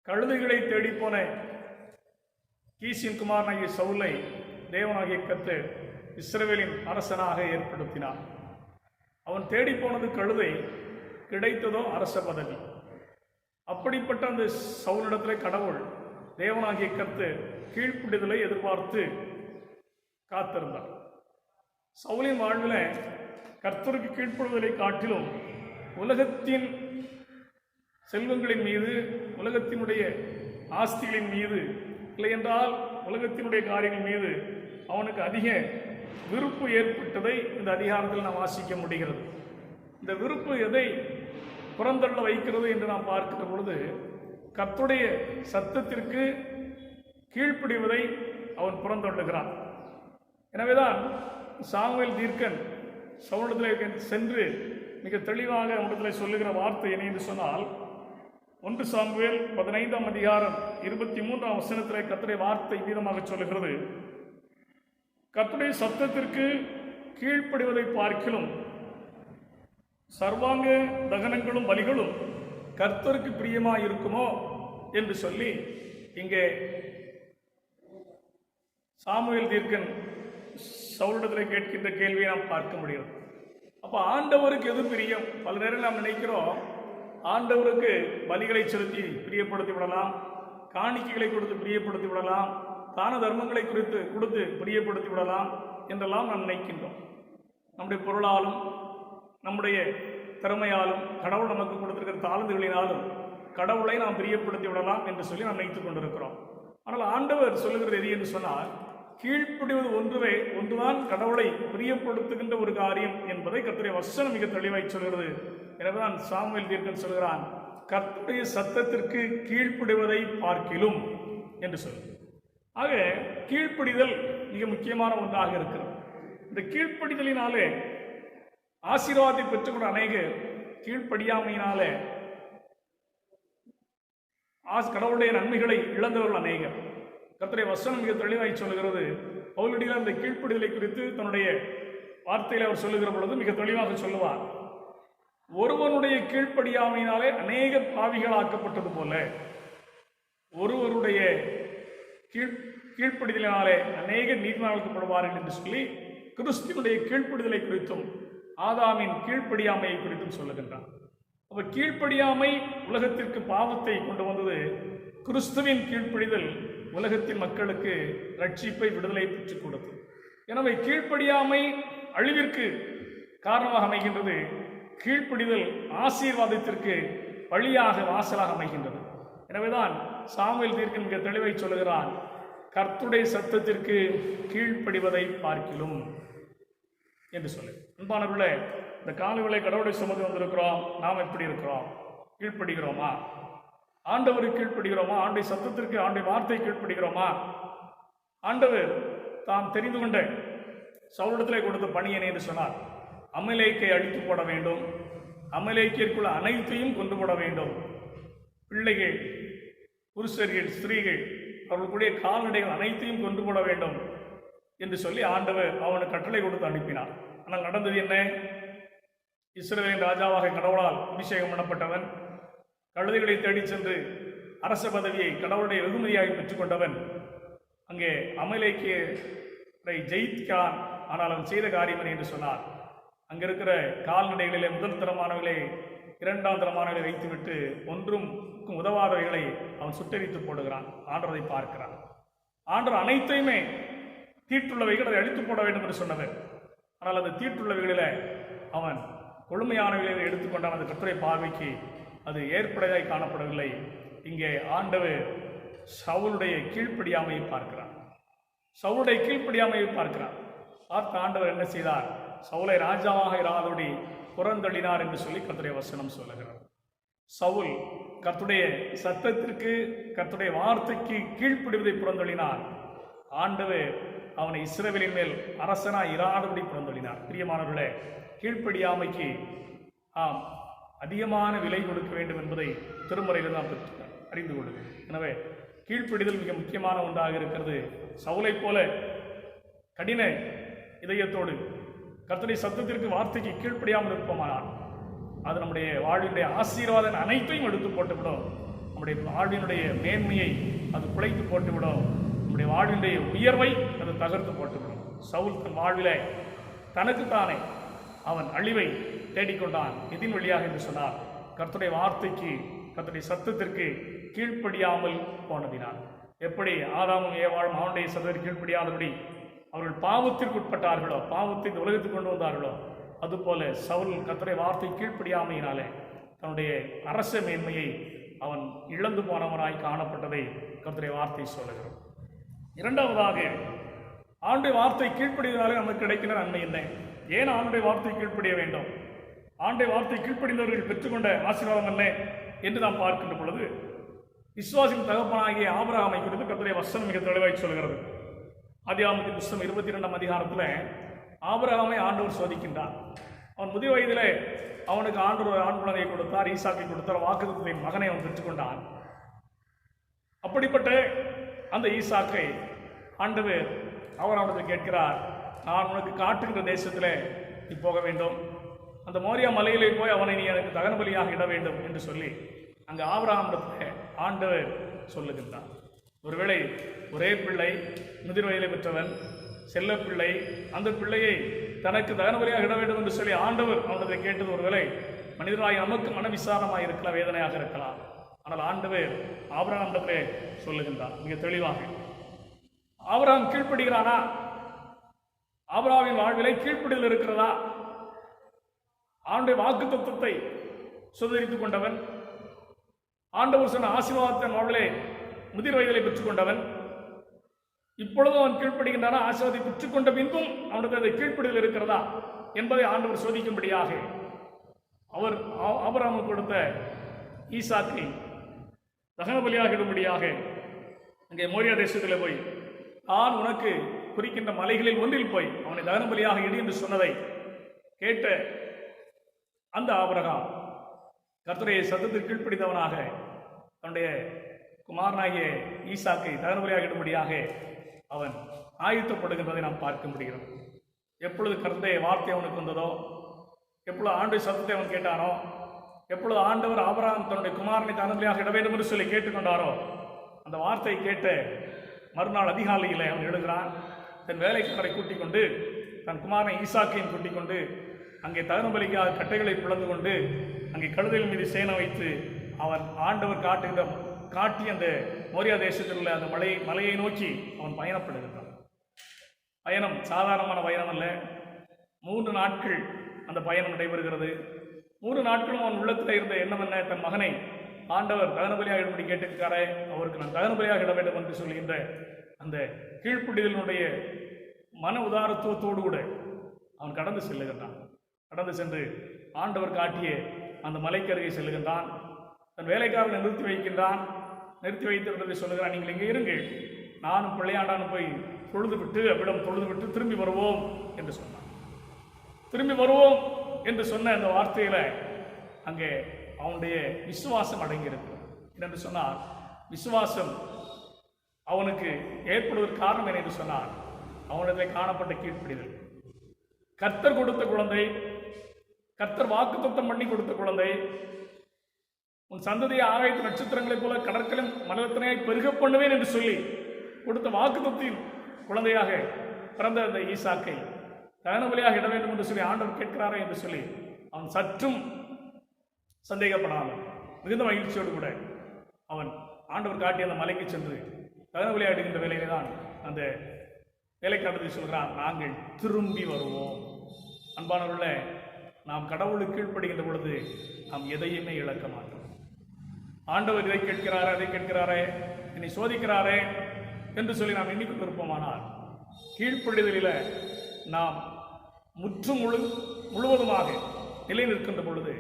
A: கழுதைகளை தேடிப்போன கீசின் குமாரனாகிய சவுலை தேவனாகிய கர்த்தர் இஸ்ரவேலின் அரசனாக ஏற்படுத்தினார். அவன் தேடிப்போனது கழுதை, கிடைத்ததோ அரச பதவி. அப்படிப்பட்ட அந்த சவுலிடத்தில் கடவுள் தேவனாகிய கர்த்தர் கீழ்ப்படிதலை எதிர்பார்த்து காத்திருந்தார். சவுலின் வாழ்வில் கர்த்தருக்கு கீழ்ப்படுதலை காட்டிலும் உலகத்தின் செல்வங்களின் மீது, உலகத்தினுடைய ஆஸ்திகளின் மீது, இல்லை என்றால் உலகத்தினுடைய காரியங்கள் மீது அவனுக்கு அதிக விருப்பு ஏற்பட்டதை இந்த அதிகாரத்தில் நாம் வாசிக்க முடிகிறது. இந்த விருப்பு எதை புறந்தள்ள வைக்கிறது என்று நாம் பார்க்கிற பொழுது, கர்த்தருடைய சத்தத்திற்கு கீழ்ப்படிவதை அவன் புறந்தள்ளுகிறான். எனவேதான் சாமுவேல் தீர்க்கன் சவுலிடத்தில் சென்று மிக தெளிவாக அவனிடத்தில் சொல்லுகிற வார்த்தை என்ன என்று சொன்னால், 1 சாமுவேல் 15ஆம் அதிகாரம் 23ஆம் வசனத்தில் கர்த்தருடைய வார்த்தை வீதமாக சொல்லுகிறது, கர்த்தருடைய சத்தத்திற்கு கீழ்ப்படிவதை பார்க்கிலும் சர்வாங்க தகனங்களும் பலிகளும் கர்த்தருக்கு பிரியமாக இருக்குமோ என்று சொல்லி இங்கே சாமுவேல் தீர்க்கன் சவுலிடத்தில் கேட்கின்ற கேள்வியை நாம் பார்க்க முடியும். அப்போ ஆண்டவருக்கு எது பிரியம்? பல நேரம் நாம் நினைக்கிறோம், ஆண்டவருக்கு பலிகளை செலுத்தி பிரியப்படுத்தி விடலாம், காணிக்கைகளை கொடுத்து பிரியப்படுத்தி விடலாம், தான தர்மங்களை கொடுத்து பிரியப்படுத்தி விடலாம் என்றெல்லாம் நாம் நினைக்கின்றோம். நம்முடைய பொருளாலும் நம்முடைய திறமையாலும் கடவுள் நமக்கு கொடுத்திருக்கிற தாழ்ந்துகளினாலும் கடவுளை நாம் பிரியப்படுத்தி விடலாம் என்று சொல்லி நாம் நினைத்துக் கொண்டிருக்கிறோம். ஆனால் ஆண்டவர் சொல்லுகிறது எது என்று சொன்னால், கீழ்ப்படிவது ஒன்றுதான் கடவுளை பிரியப்படுத்துகின்ற ஒரு காரியம் என்பதை கர்த்தருடைய வசனம் மிக தெளிவாய் சொல்கிறது. எனவேதான் சாமுவேல் தீர்க்கன் சொல்கிறான், கர்த்தருடைய சத்தத்திற்கு கீழ்ப்படிவதை பார்க்கிலும் என்று சொல்லு. ஆக கீழ்ப்படிதல் மிக முக்கியமான ஒன்றாக இருக்கிறது. இந்த கீழ்ப்படிதலினாலே ஆசீர்வாதத்தை பெற்றுக்கொண்ட அநேகர் கீழ்ப்படியாமையினாலே கடவுளுடைய நன்மைகளை இழந்தவர்கள் அநேகர். கர்த்தருடைய வசனம் மிக தெளிவாய் சொல்லுகிறது. பவுலடியார் அந்த கீழ்ப்படிதலை குறித்து தன்னுடைய வார்த்தையில் அவர் சொல்லுகிற பொழுது மிக தெளிவாக சொல்லுவார், ஒருவனுடைய கீழ்ப்படியாமையினாலே அநேக பாவிகளாக்கப்பட்டது போல ஒருவருடைய கீழ்ப்படிதலினாலே அநேக நீதிமான்களாக்கப்படுவார்கள் என்று சொல்லி கிறிஸ்துவினுடைய கீழ்ப்படிதலை குறித்தும் ஆதாமின் கீழ்ப்படியாமையை குறித்தும் சொல்லுகின்றார். அப்ப கீழ்ப்படியாமை உலகத்திற்கு பாவத்தை கொண்டு வந்தது. கிறிஸ்துவின் கீழ்ப்படிதல் உலகத்தின் மக்களுக்கு ரட்சிப்பை, விடுதலை பெற்றுக் கொடுத்தது. எனவே கீழ்ப்படியாமை அழிவிற்கு காரணமாக அமைகின்றது, கீழ்ப்படிதல் ஆசீர்வாதத்திற்கு வழியாக, வாசலாக அமைகின்றது. எனவேதான் சாமுவேல் தீர்க்கன் மிக தெளிவை சொல்லுகிறான், கர்த்தருடைய சத்தத்திற்கு கீழ்ப்படிவதை பார்க்கிலும் என்று சொல்லு. அன்பானவர்களே, இந்த காலவேளை கடவுளை சுமந்து வந்திருக்கிறோம். நாம் எப்படி இருக்கிறோம்? கீழ்ப்படுகிறோமா? ஆண்டவருக்கு கீழ்ப்படுகிறோமா? ஆண்டை சத்தத்திற்கு, ஆண்டை வார்த்தை கீழ்ப்படுகிறோமா? ஆண்டவர் தாம் தெரிந்து கொண்ட சவுலிடத்திலே கொடுத்த பணியனை என்று சொன்னார், அமலேக்கை அழித்து போட வேண்டும், அமலேக்கிற்குள்ள அனைத்தையும் கொண்டு போட வேண்டும், பிள்ளைகள், புருஷர்கள், ஸ்திரீகள், அவர்களுடைய கால்நடைகள் அனைத்தையும் கொண்டு போட வேண்டும் என்று சொல்லி ஆண்டவர் அவனுக்கு கட்டளை கொடுத்து அனுப்பினார். ஆனால் நடந்தது என்ன? இஸ்ரவேலின் ராஜாவாக கடவுளால் அபிஷேகம் பண்ணப்பட்டவன், கழுதைகளை தேடி சென்று அரச பதவியை கடவுளுடைய வெகுமதியாக பெற்றுக்கொண்டவன் அங்கே அமலேக்கியரை ஜெயித்தான். ஆனால் அவன் செய்த காரியம் என்று சொன்னார், அங்கே இருக்கிற கால்நடைகளிலே முதல் தரமானவர்களை, 2ஆம் தரமானவர்களை வைத்துவிட்டு ஒன்றும் உதவாதவைகளை அவன் சுட்டரித்து போடுகிறான். ஆண்டவரை பார்க்கிறான். ஆண்டவர் அனைத்தையுமே தீட்டுள்ளவைகள் அதை அழித்து போட வேண்டும் என்று சொன்னவர். ஆனால் அந்த தீட்டுள்ளவைகளில் அவன் கொழுமையானவைகளை எடுத்துக்கொண்டான். அந்த கர்த்தருடைய பார்வைக்கு அது ஏற்புடையதாய் காணப்படவில்லை. இங்கே ஆண்டவர் சவுலுடைய கீழ்ப்படியாமையை பார்க்கிறார். சவுலுடைய கீழ்ப்படியாமையை பார்க்கிறார். பார்த்த ஆண்டவர் என்ன செய்தார்? சவுலை ராஜாவாக இராதபடி புறந்தள்ளினார் என்று சொல்லி கர்த்தருடைய வசனம் சொல்லுகிறார். சவுல் கர்த்தருடைய சத்தத்திற்கு, கர்த்தருடைய வார்த்தைக்கு கீழ்ப்படிவதை புறந்தள்ளினார். ஆண்டவர் அவனை இஸ்ரவேலின் மேல் அரசனாய் இராதபடி புறந்தள்ளினார். பிரியமானவர்களே, கீழ்ப்படியாமைக்கு அதிகமான விலை கொடுக்க வேண்டும் என்பதை திருமறையில் நாம் அறிந்து கொள்ளுங்கள். எனவே கீழ்ப்படிதல் மிக முக்கியமான ஒன்றாக இருக்கிறது. சவுலை போல கடின இதயத்தோடு கர்த்தருடைய சத்தத்திற்கு, வார்த்தைக்கு கீழ்ப்படியாமல் இருப்போமானால் அது நம்முடைய வாழ்வினுடைய ஆசீர்வாதம் அனைத்தையும் எடுத்து போட்டுவிடும். நம்முடைய வாழ்வினுடைய மேன்மையை அது குலைத்து போட்டுவிடும். நம்முடைய வாழ்வினுடைய உயர்வை அது தகர்த்து போட்டுவிடும். சவுல் தன் வாழ்விலே தனக்குத்தானே அவன் அழிவை தேடிக்கொண்டான். எதின் வழியாக என்று சொன்னார், கர்த்தருடைய வார்த்தைக்கு, கர்த்தருடைய சத்தத்திற்கு கீழ்ப்படியாமல் போனதினான். எப்படி ஆதாமும் ஏவாளும் அவனுடைய சத்தத்திற்கு கீழ்ப்படியாதபடி அவர்கள் பாவத்திற்கு உட்பட்டார்களோ, பாவத்தை இந்த உலகத்துக்கு கொண்டு வந்தார்களோ, அதுபோல சவுல் கர்த்தருடைய வார்த்தை கீழ்ப்படியாமையினாலே தன்னுடைய அரச மேன்மையை அவன் இழந்து போனவனாய் காணப்பட்டதை கர்த்தருடைய வார்த்தை சொல்லுகிறோம். இரண்டாவதாக, ஆண்டுடைய வார்த்தை கீழ்ப்படிவதாலே நமக்கு கிடைக்கிற நன்மை என்ன? ஏன் ஆண்டுடைய வார்த்தை கீழ்ப்படிய வேண்டும்? ஆண்டுடைய வார்த்தை கீழ்ப்படிந்தவர்கள் பெற்றுக்கொண்ட ஆசீர்வாதம் என்ன என்று நாம் பார்க்கின்ற பொழுது, விசுவாசின் தகப்பனாகிய ஆபிரகாமை குறித்து கர்த்தருடைய வசனம் மிக தெளிவாய் சொல்கிறது. ஆதியாகமத்தின் புத்தகம் 22ஆம் அதிகாரத்தில் ஆபிரகாமை ஆண்டவர் சோதிக்கின்றார். அவன் முதிய வயதிலே அவனுக்கு ஆண்டவர் ஒரு ஆண் குழந்தையை கொடுத்தார், ஈசாக்கை கொடுத்தார், வாக்குத்தத்தத்தின் மகனை அவன் பெற்றுக்கொண்டான். அப்படிப்பட்ட அந்த ஈசாக்கை ஆண்டவர் அவனிடத்தில் கேட்கிறார், நான் உனக்கு காட்டுகின்ற தேசத்தில் நீ போக வேண்டும், அந்த மோரியா மலையிலே போய் அவனை நீ எனக்கு தகன பலியாக இட வேண்டும் என்று சொல்லி அங்கே ஆபிரகாமிடத்தில் ஆண்டவர் சொல்லுகின்றார். ஒருவேளை ஒரே பிள்ளை, முதிர் வயதிலே பெற்றவன், செல்ல பிள்ளை, அந்த பிள்ளையை தனக்கு தகன பலியாக இட வேண்டும் என்று சொல்லி ஆண்டவர் அவனதை கேட்டது ஒருவேளை மனிதராய் நமக்கு மனவிசாரமாக இருக்கலாம், வேதனையாக இருக்கலாம். ஆனால் ஆண்டவர் ஆபிரகாமிடத்திலே சொல்லுகின்றார் மிக தெளிவாக. ஆபிரகாம் கீழ்ப்படுகிறானா? ஆபிரகாமின் வாழ்விலை கீழ்ப்படிதல் இருக்கிறதா? ஆண்டுடைய வாக்கு தத்துவத்தை சுதந்திரித்துக் கொண்டவன், ஆண்டவர் சொன்ன ஆசீர்வாதத்தின் வாழ்விலே முதிர் வயதிலே பெற்றுக்கொண்டவன், இப்பொழுதும் அவன் கீழ்ப்படுகின்றானா? ஆசீர்வாதத்தை பெற்றுக்கொண்ட பின்பும் அவனுக்கு அதை கீழ்ப்படிதல் இருக்கிறதா என்பதை ஆண்டவர் சோதிக்கும்படியாக அவர் ஆபிரகாமுக்கு கொடுத்த ஈசாக்கை தகன பலியாக இடும்படியாக அங்கே மோரியா தேசத்தில் போய் நான் உனக்கு குறிக்கின்ற மலைகளில் ஒன்றில் போய் அவனை தகன பலியாக இடு என்று சொன்னதை கேட்ட அந்த ஆபிரகாம் கர்த்தருடைய சத்தத்திற்கு கீழ்ப்படிந்தவனாக தன்னுடைய குமாரனாகிய ஈசாக்கை தகன பலியாக இடும்படியாக அவன் ஆயத்தப்படுகின்றதை நாம் பார்க்க முடிகிறோம். எப்பொழுது கர்த்தருடைய வார்த்தை அவனுக்கு வந்ததோ, எப்பொழுது ஆண்டுடைய சத்தத்தை அவன் கேட்டானோ, எப்பொழுது ஆண்டவர் ஆபிரகாம் தன்னுடைய குமாரனை தகன பலியாக இட வேண்டும் என்று சொல்லி கேட்டுக்கொண்டாரோ, அந்த வார்த்தையை கேட்ட மறுநாள் அதிகாலையில் அவன் எழுகிறான். தன் வேலைக்காரரை கூட்டிக் கொண்டு, தன் குமாரனை ஈசாக்கையும் கூட்டிக் கொண்டு அங்கே தகன பலிக்காக கட்டைகளை பிளந்து கொண்டு அங்கே கழுதைகள் மீது சேனை வைத்து அவன் ஆண்டவர் காட்டி அந்த மோரியா தேசத்தில் உள்ள அந்த மலையை நோக்கி அவன் பயணப்படுகிறான். பயணம் சாதாரணமான பயணம் அல்ல. 3 நாட்கள் அந்த பயணம் நடைபெறுகிறது. 3 நாட்களும் அவன் உள்ளத்தில் இருந்த எண்ணம் என்ன? தன் மகனை ஆண்டவர் தகன பலியாக இடும்படி கேட்டிருக்காரே, அவருக்கு நான் தகன பலியாக இட வேண்டும் என்று சொல்கின்ற அந்த கீழ்ப்படிதலினுடைய மன உதாரத்துவத்தோடு கூட அவன் கடந்து செல்லுகின்றான். கடந்து சென்று ஆண்டவர் காட்டிய அந்த மலைக்கருகே செல்லுகின்றான். தன் வேலைக்காரனை நிறுத்தி வைக்கின்றான். நிறுத்தி வைத்திருந்ததை சொல்லுகிறான், நீங்கள் இங்கே இருங்கள், நானும் பிள்ளையாண்டானும் போய் தொழுது விட்டு அவ்விடம் தொழுது விட்டு திரும்பி வருவோம் என்று சொன்னான். திரும்பி வருவோம் என்று சொன்ன அந்த வார்த்தையில அங்கே அவனுடைய விசுவாசம் அடங்கியிருக்கு. என்று சொன்னார், விசுவாசம் அவனுக்கு ஏற்படுவதற்கு காரணம் என்ன என்று சொன்னார், அவனிடத்தில் காணப்பட்ட கீழ்ப்படிதல். கர்த்தர் கொடுத்த குழந்தை, கர்த்தர் வாக்குத்தத்தம் பண்ணி கொடுத்த குழந்தை, உன் சந்ததியை ஆகாயத்து நட்சத்திரங்களைப் போல கடற்கரையும் மலத்தினையாய் பெருக பண்ணுவேன் என்று சொல்லி கொடுத்த வாக்குத்தத்தின் குழந்தையாக பிறந்த அந்த ஈசாக்கை தகன பலியாக இட வேண்டும் என்று சொல்லி ஆண்டவர் கேட்கிறாரே என்று சொல்லி அவன் சற்றும் சந்தேகப்படாமல் மிகுந்த மகிழ்ச்சியோடு கூட அவன் ஆண்டவர் காட்டிய அந்த மலைக்கு சென்று தகன பலியாக இடுகின்ற வேலையிலே தான் அந்த வேலைக்காரத்தை சொல்கிறான், நாங்கள் திரும்பி வருவோம். அன்பானவர்களே, நாம் கடவுளுக்கு கீழ்ப்படுகின்ற பொழுது நாம் எதையுமே இழக்க மாட்டோம். ஆண்டவர் இதை கேட்கிறாரே, அதை கேட்கிறாரே, என்னை சோதிக்கிறாரே என்று சொல்லி நாம் எண்ணிக்கொண்டு இருப்போமானால் கீழ்ப்படிதலில் நாம் முழுவதுமாக நிலை நிற்கின்ற பொழுது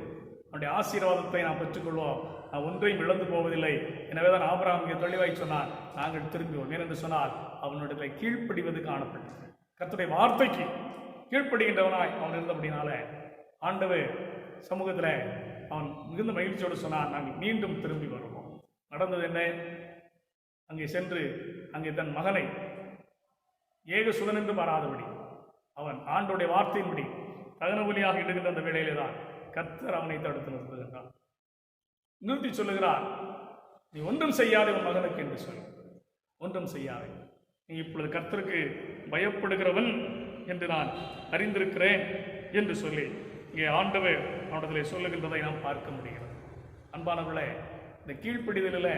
A: அவனுடைய ஆசீர்வாதத்தை நாம் பெற்றுக்கொள்வோம். நான் ஒன்றையும் இழந்து போவதில்லை. எனவே தான் ஆபிரகாம் இங்கே தெளிவாய் சொன்னான், நாங்கள் திரும்புவோம். ஏனென்று சொன்னால் அவனுடைய கீழ்ப்படிவது காணப்பட்டது. கர்த்தருடைய வார்த்தைக்கு கீழ்ப்படுகின்றவனாய் அவன் இருந்தபடினால ஆண்டவர் சமூகத்தில் அவன் மிகுந்த மகிழ்ச்சியோடு சொன்னான், நாங்கள் மீண்டும் திரும்பி வருவோம். நடந்தது என்ன? அங்கே சென்று அங்கே தன் மகனை ஏக சுதன் என்று பாராதபடி அவன் ஆண்டோடைய வார்த்தையின்படி தகன பலியாக இடுகின்ற அந்த வேளையிலே தான் கர்த்தர் அவனை தடுத்து நிறுத்துகின்றான். நிறுத்தி சொல்லுகிறார், நீ ஒன்றும் செய்யாதே உன் மகனுக்கு என்று சொல்லி, ஒன்றும் செய்யாதே, நீ இப்பொழுது கர்த்தருக்கு பயப்படுகிறவன் என்று நான் அறிந்திருக்கிறேன் என்று சொல்லி இங்கே ஆண்டவர் அவனிடத்திலே சொல்லுகின்றதை நாம் பார்க்க முடிகிறது. அன்பானவர்களே, இந்த கீழ்ப்படிதலில்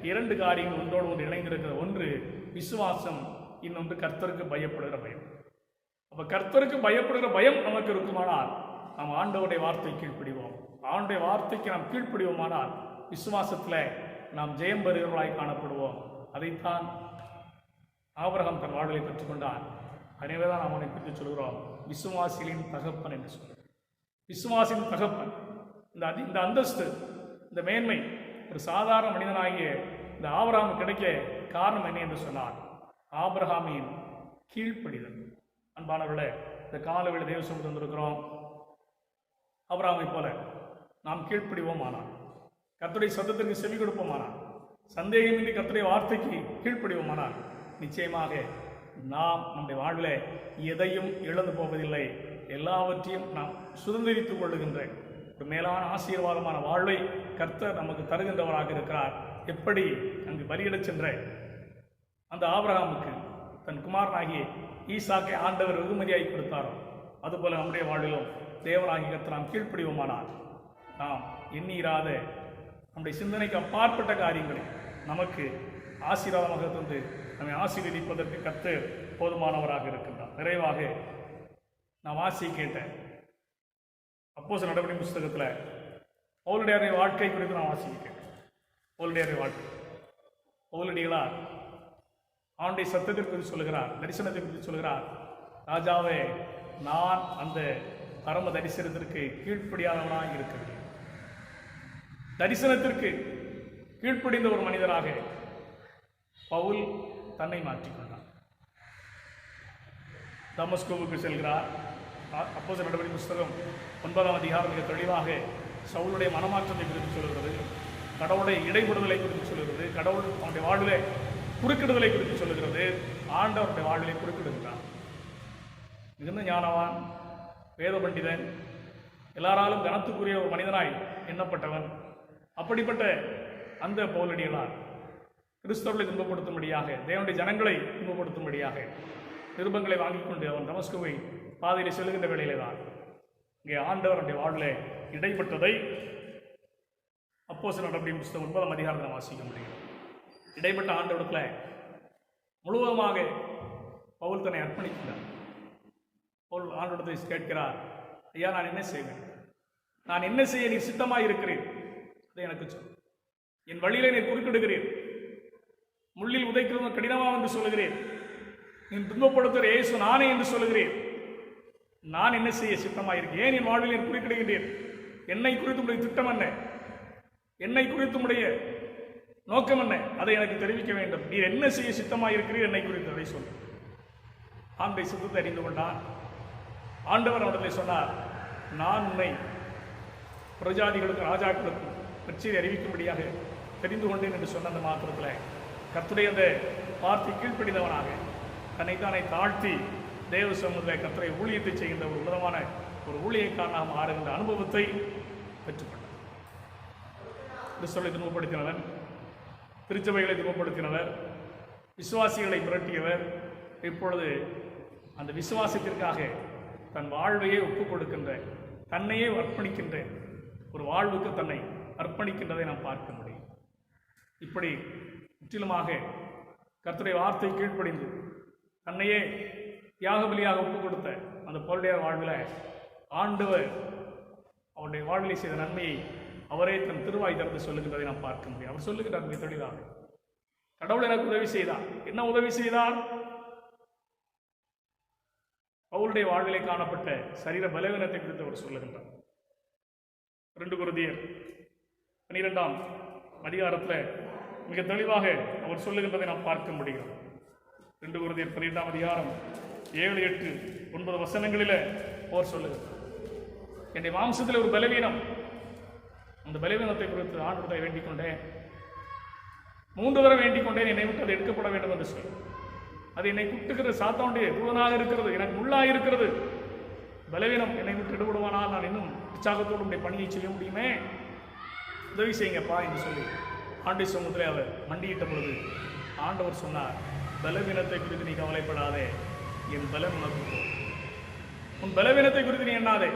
A: இரண்டு காரியங்கள் ஒன்றோடு ஒன்று இணைந்திருக்கிறது. ஒன்று விசுவாசம், இன்னொன்று கர்த்தருக்கு பயப்படுகிற பயம். அப்போ கர்த்தருக்கு பயப்படுகிற பயம் நமக்கு இருக்குமானால் நாம் ஆண்டவருடைய வார்த்தை கீழ்ப்படிவோம். ஆண்டவருடைய வார்த்தைக்கு நாம் கீழ்ப்படிவோமானால் விசுவாசத்தில் நாம் ஜெயம் பெறுகிறவர்களாய் காணப்படுவோம். அதைத்தான் ஆபிரகாம் தன் வாழ்வை பெற்றுக்கொண்டான். எனவே தான் அவனை குறித்து சொல்கிறோம், விசுவாசிகளின் தகப்பன் என்று சொல்கிறோம். விசுவாசின் தகப்பன். இந்த அந்தஸ்து, இந்த மேன்மை ஒரு சாதாரண மனிதனாகிய இந்த ஆபிரகாம் கிடைக்க காரணம் என்ன என்று சொன்னார், ஆபிரகாமின் கீழ்ப்படிதல். அன்பானவர்களே, இந்த காலவேளை தேவ சொல்லி தந்திருக்கிறோம். ஆபிரகாமை போல நாம் கீழ்ப்படிவோம் ஆனால், கர்த்தருடைய சத்தத்திற்கு செவி கொடுப்போமானால், சந்தேகமின்றி கர்த்தருடைய வார்த்தைக்கு கீழ்ப்படிவோமானால் நிச்சயமாக நாம் நம்முடைய வாழ்வில் எதையும் இழந்து போவதில்லை. எல்லாவற்றையும் நாம் சுதந்திரித்துக் கொள்ளுகின்ற ஒரு மேலான ஆசீர்வாதமான வாழ்வை கர்த்தர் நமக்கு தருகின்றவராக இருக்கிறார். எப்படி அங்கு பலியிடச் சென்ற அந்த ஆபிரகாமுக்கு தன் குமாரனாகிய ஈசாக்கை ஆண்டவர் வெகுமதியாகி கொடுத்தாரோ, அதுபோல நம்முடைய வாழ்விலும் தேவனாகி கர்த்தர் நாம் கீழ்ப்படிவோமானால் நாம் எண்ணீராத நம்முடைய சிந்தனைக்கு அப்பாற்பட்ட காரியங்களை நமக்கு ஆசீர்வாதமாக தந்து நம்மை ஆசீர்வதிப்பதற்கு கர்த்தர் போதுமானவராக இருக்கின்றார். நிறைவாக நான் வாசி கேட்டேன் அப்போஸ்தலர் நடவடிக்கை புஸ்தகத்தில் பவுலடியாருடைய வாழ்க்கை குறித்து நான் வாசிக்கிறேன். பவுலடியாருடைய வாழ்க்கை, பவுலடிகளார் ஆண்டை சத்தத்தை குறித்து சொல்லுகிறார், தரிசனத்தை குறித்து சொல்லுகிறார். ராஜாவே, நான் அந்த பரம தரிசனத்திற்கு கீழ்ப்படியாதவனாக இருக்கிறேன். தரிசனத்திற்கு கீழ்ப்படிந்த ஒரு மனிதராக பவுல் தன்னை மாற்றிக்கொண்டார். தமஸ்கோவுக்கு செல்கிறார். அப்போஸ்தலர் நடவடிக்கை புஸ்தகம் 9ஆம் அதிகாரம் மிக தெளிவாக சவுலுடைய மனமாற்றத்தை குறித்து சொல்கிறது, கடவுளுடைய இடைபடுதலை குறித்து சொல்கிறது, கடவுள் அவனுடைய வாழ்விலே குறுக்கிடுதலை குறித்து சொல்லுகிறது, ஆண்டவருடைய வாழ்விலே குறுக்கிடுகிறார். மிகுந்த ஞானவான், வேத பண்டிதன், எல்லாராலும் கனத்துக்குரிய ஒரு மனிதனாய் எண்ணப்பட்டவன். அப்படிப்பட்ட அந்த பவுலடிகளார் கிறிஸ்தவர்களை துன்பப்படுத்தும்படியாக, தேவனுடைய ஜனங்களை துன்பப்படுத்தும்படியாக நிருபங்களை வாங்கிக் கொண்டு அவன் தமஸ்குவை பாதையில் செல்லுகின்ற வேளையிலே தான் இங்கே ஆண்டவர் அவருடைய வாழ்வில் இடைப்பட்டதை அப்போஸ்தலர் நடவடிக்கை புஸ்தகம் 9ஆம் அதிகாரத்தில் வாசிக்க முடியும். இடைப்பட்ட ஆண்டவரத்தில் முழுவதுமாக பவுல் தன்னை அர்ப்பணிக்கிறார். பவுல் ஆண்டவரத்தை கேட்கிறார், ஐயா, நான் என்ன செய்வேன்? நான் என்ன செய்ய நீர் சித்தமாக இருக்கிறேன்? அதை எனக்கு சொல். என் வழியிலே நீர் குறுக்கிடுகிறேன், முள்ளில் உதைக்கிறது கடினமாக என்று சொல்லுகிறேன், நீ துன்பப்படுத்துகிற இயேசு நானே என்று சொல்லுகிறேன். நான் என்ன செய்ய சித்தமாக இருக்கேன்? ஏன் என் வாழ்வில் நீர் குறுக்கிடுகின்றேன்? என்னை குறித்து உடைய திட்டம் என்ன? என்னை குறித்து உடைய நோக்கம் என்ன? அதை எனக்கு தெரிவிக்க வேண்டும். நீர் என்ன செய்ய சித்தமாக இருக்கிறீர் என்னை குறித்து அதை சொல். ஆண்டை சித்தத்தை அறிந்து கொண்டான். ஆண்டவர் அவரிடத்தில் சொன்னார், நான் உன்னை பிரஜாதிகளுக்கும் ராஜாக்களுக்கும் நற்செய்தியை அறிவிக்கும்படியாக தெரிந்து கொண்டேன் என்று சொன்ன அந்த மாத்திரத்தில் கர்த்தருடைய அந்த வார்த்தை கீழ்ப்படிந்தவனாக தன்னைத்தானே தாழ்த்தி தேவ சமூகத்தில் கர்த்தரை ஊழியத்தை செய்கின்ற ஒரு உன்னதமான ஒரு ஊழியக்காரனாக மாறுகின்ற அனுபவத்தை பெற்றுக்கொண்டார். கிறிஸ்தவர்களை துன்பப்படுத்தினவர், திருச்சபைகளை துன்பப்படுத்தினவர், விசுவாசிகளை மிரட்டியவர், இப்பொழுது அந்த விசுவாசத்திற்காக தன் வாழ்வையே ஒப்புக் கொடுக்கின்ற, தன்னையே அர்ப்பணிக்கின்ற ஒரு வாழ்வுக்கு தன்னை அர்ப்பணிக்கின்றதை நாம் பார்க்க முடியும். இப்படி முற்றிலுமாக கர்த்தருடைய வார்த்தை கீழ்ப்படிந்து தன்னையே தியாக பலியாக ஒப்புக் கொடுத்த அந்த பவுலுடையார் வாழ்வில் ஆண்டவர் அவருடைய வாழ்விலை செய்த நன்மையை அவரே தன் திருவாய் திறந்து சொல்லுகின்றதை நாம் பார்க்க முடியும். அவர் சொல்லுகிறார் மிக தெளிவாக, கடவுள் எனக்கு உதவி செய்தார். என்ன உதவி செய்தார்? பவுலுடைய வாழ்விலே காணப்பட்ட சரீர பலவீனத்தை குறித்து அவர் சொல்லுகின்றார். 2 கொரிந்தியர் 12ஆம் அதிகாரத்தில் மிக தெளிவாக அவர் சொல்லுகின்றதை நாம் பார்க்க முடியும். 2 கொரிந்தியர் 12ஆம் அதிகாரம் 7, 8, 9 வசனங்களில் அவர் சொல்லுகிறார், என்னுடைய மாம்சத்தில் ஒரு பலவீனம், அந்த பலவீனத்தை குறித்து ஆண்டவரை வேண்டிக் கொண்டேன். 3 தடவை வேண்டிக் கொண்டேன், என்னை விட்டு அது எடுக்கப்பட வேண்டும் என்று சொல்லி. அது என்னை குட்டுகிற சாத்தானுடைய தூதனாக இருக்கிறது, எனக்கு முள்ளாக இருக்கிறது. பலவீனம் என்னை விட்டு எடுபடுவானால் நான் இன்னும் உற்சாகத்தோடு உடைய பணியை செய்ய முடியுமே, உதவி செய்யுங்கப்பா என்று சொல்லி ஆண்டை சமூகத்திலே அவர் மண்டியிட்ட பொழுது ஆண்டவர் சொன்னார், பலவீனத்தை குறித்து நீ கவலைப்படாதே, என் பலன் உனக்கு போதும். உன் பலவீனத்தை குறித்து நீ எண்ணாதே,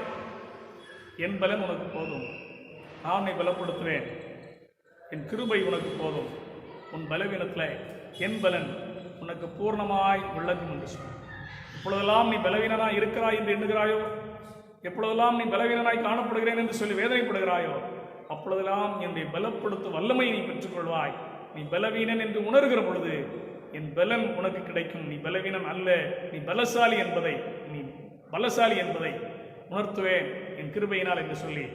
A: என் பலன் உனக்கு போதும். நான் உன்னை பலப்படுத்துவேன், என் கிருபை உனக்கு போதும். உன் பலவீனத்தில் என் பலன் உனக்கு பூர்ணமாய் விளங்கும் என்று சொல். எப்பொழுதெல்லாம் நீ பலவீனனாய் இருக்கிறாய் என்று எண்ணுகிறாயோ, எப்பொழுதெல்லாம் நீ பலவீனனாய் காணப்படுகிறேன் என்று சொல்லி வேதனைப்படுகிறாயோ, அப்பொழுதெல்லாம் என்னை பலப்படுத்தும் வல்லமை நீ பெற்றுக்கொள்வாய். நீ பலவீனன் என்று உணர்கிற பொழுது என் பலன் உனக்கு கிடைக்கும். நீ பலவீனன் அல்ல, நீ பலசாலி என்பதை உணர்த்துவேன் என் கிருபையினால் என்று சொல்லி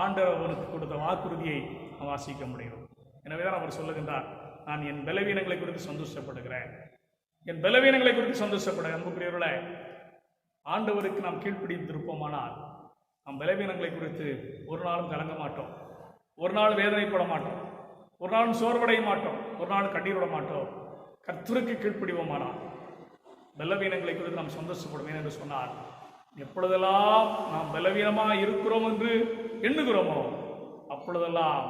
A: ஆண்டவர் அவனுக்கு கொடுத்த வாக்குறுதியை நாம் வாசிக்க முடியும். எனவேதான் அவர் சொல்லுகின்றார், நான் என் பலவீனங்களை குறித்து சந்தோஷப்படுகிறேன், என் பலவீனங்களை குறித்து சந்தோஷப்படுகிறேன். அன்புக்குரியவர்களே, ஆண்டவருக்கு நாம் கீழ்ப்பிடித்திருப்போமானால் நாம் பலவீனங்களை குறித்து ஒரு நாளும் கலங்க மாட்டோம், ஒரு நாள் வேதனைப்பட மாட்டோம், ஒரு நாளும் சோர்வடைய மாட்டோம், ஒரு நாள் கண்ணீர் விட மாட்டோம். கர்த்தருக்கு கீழ்ப்பிடிவோமானால் பலவீனங்களை குறித்து நாம் சந்தோஷப்படுவேன் என்று சொன்னார். எப்பொழுதெல்லாம் நாம் பலவீனமாக இருக்கிறோம் என்று எண்ணுகிறோமோ, அப்பொழுதெல்லாம்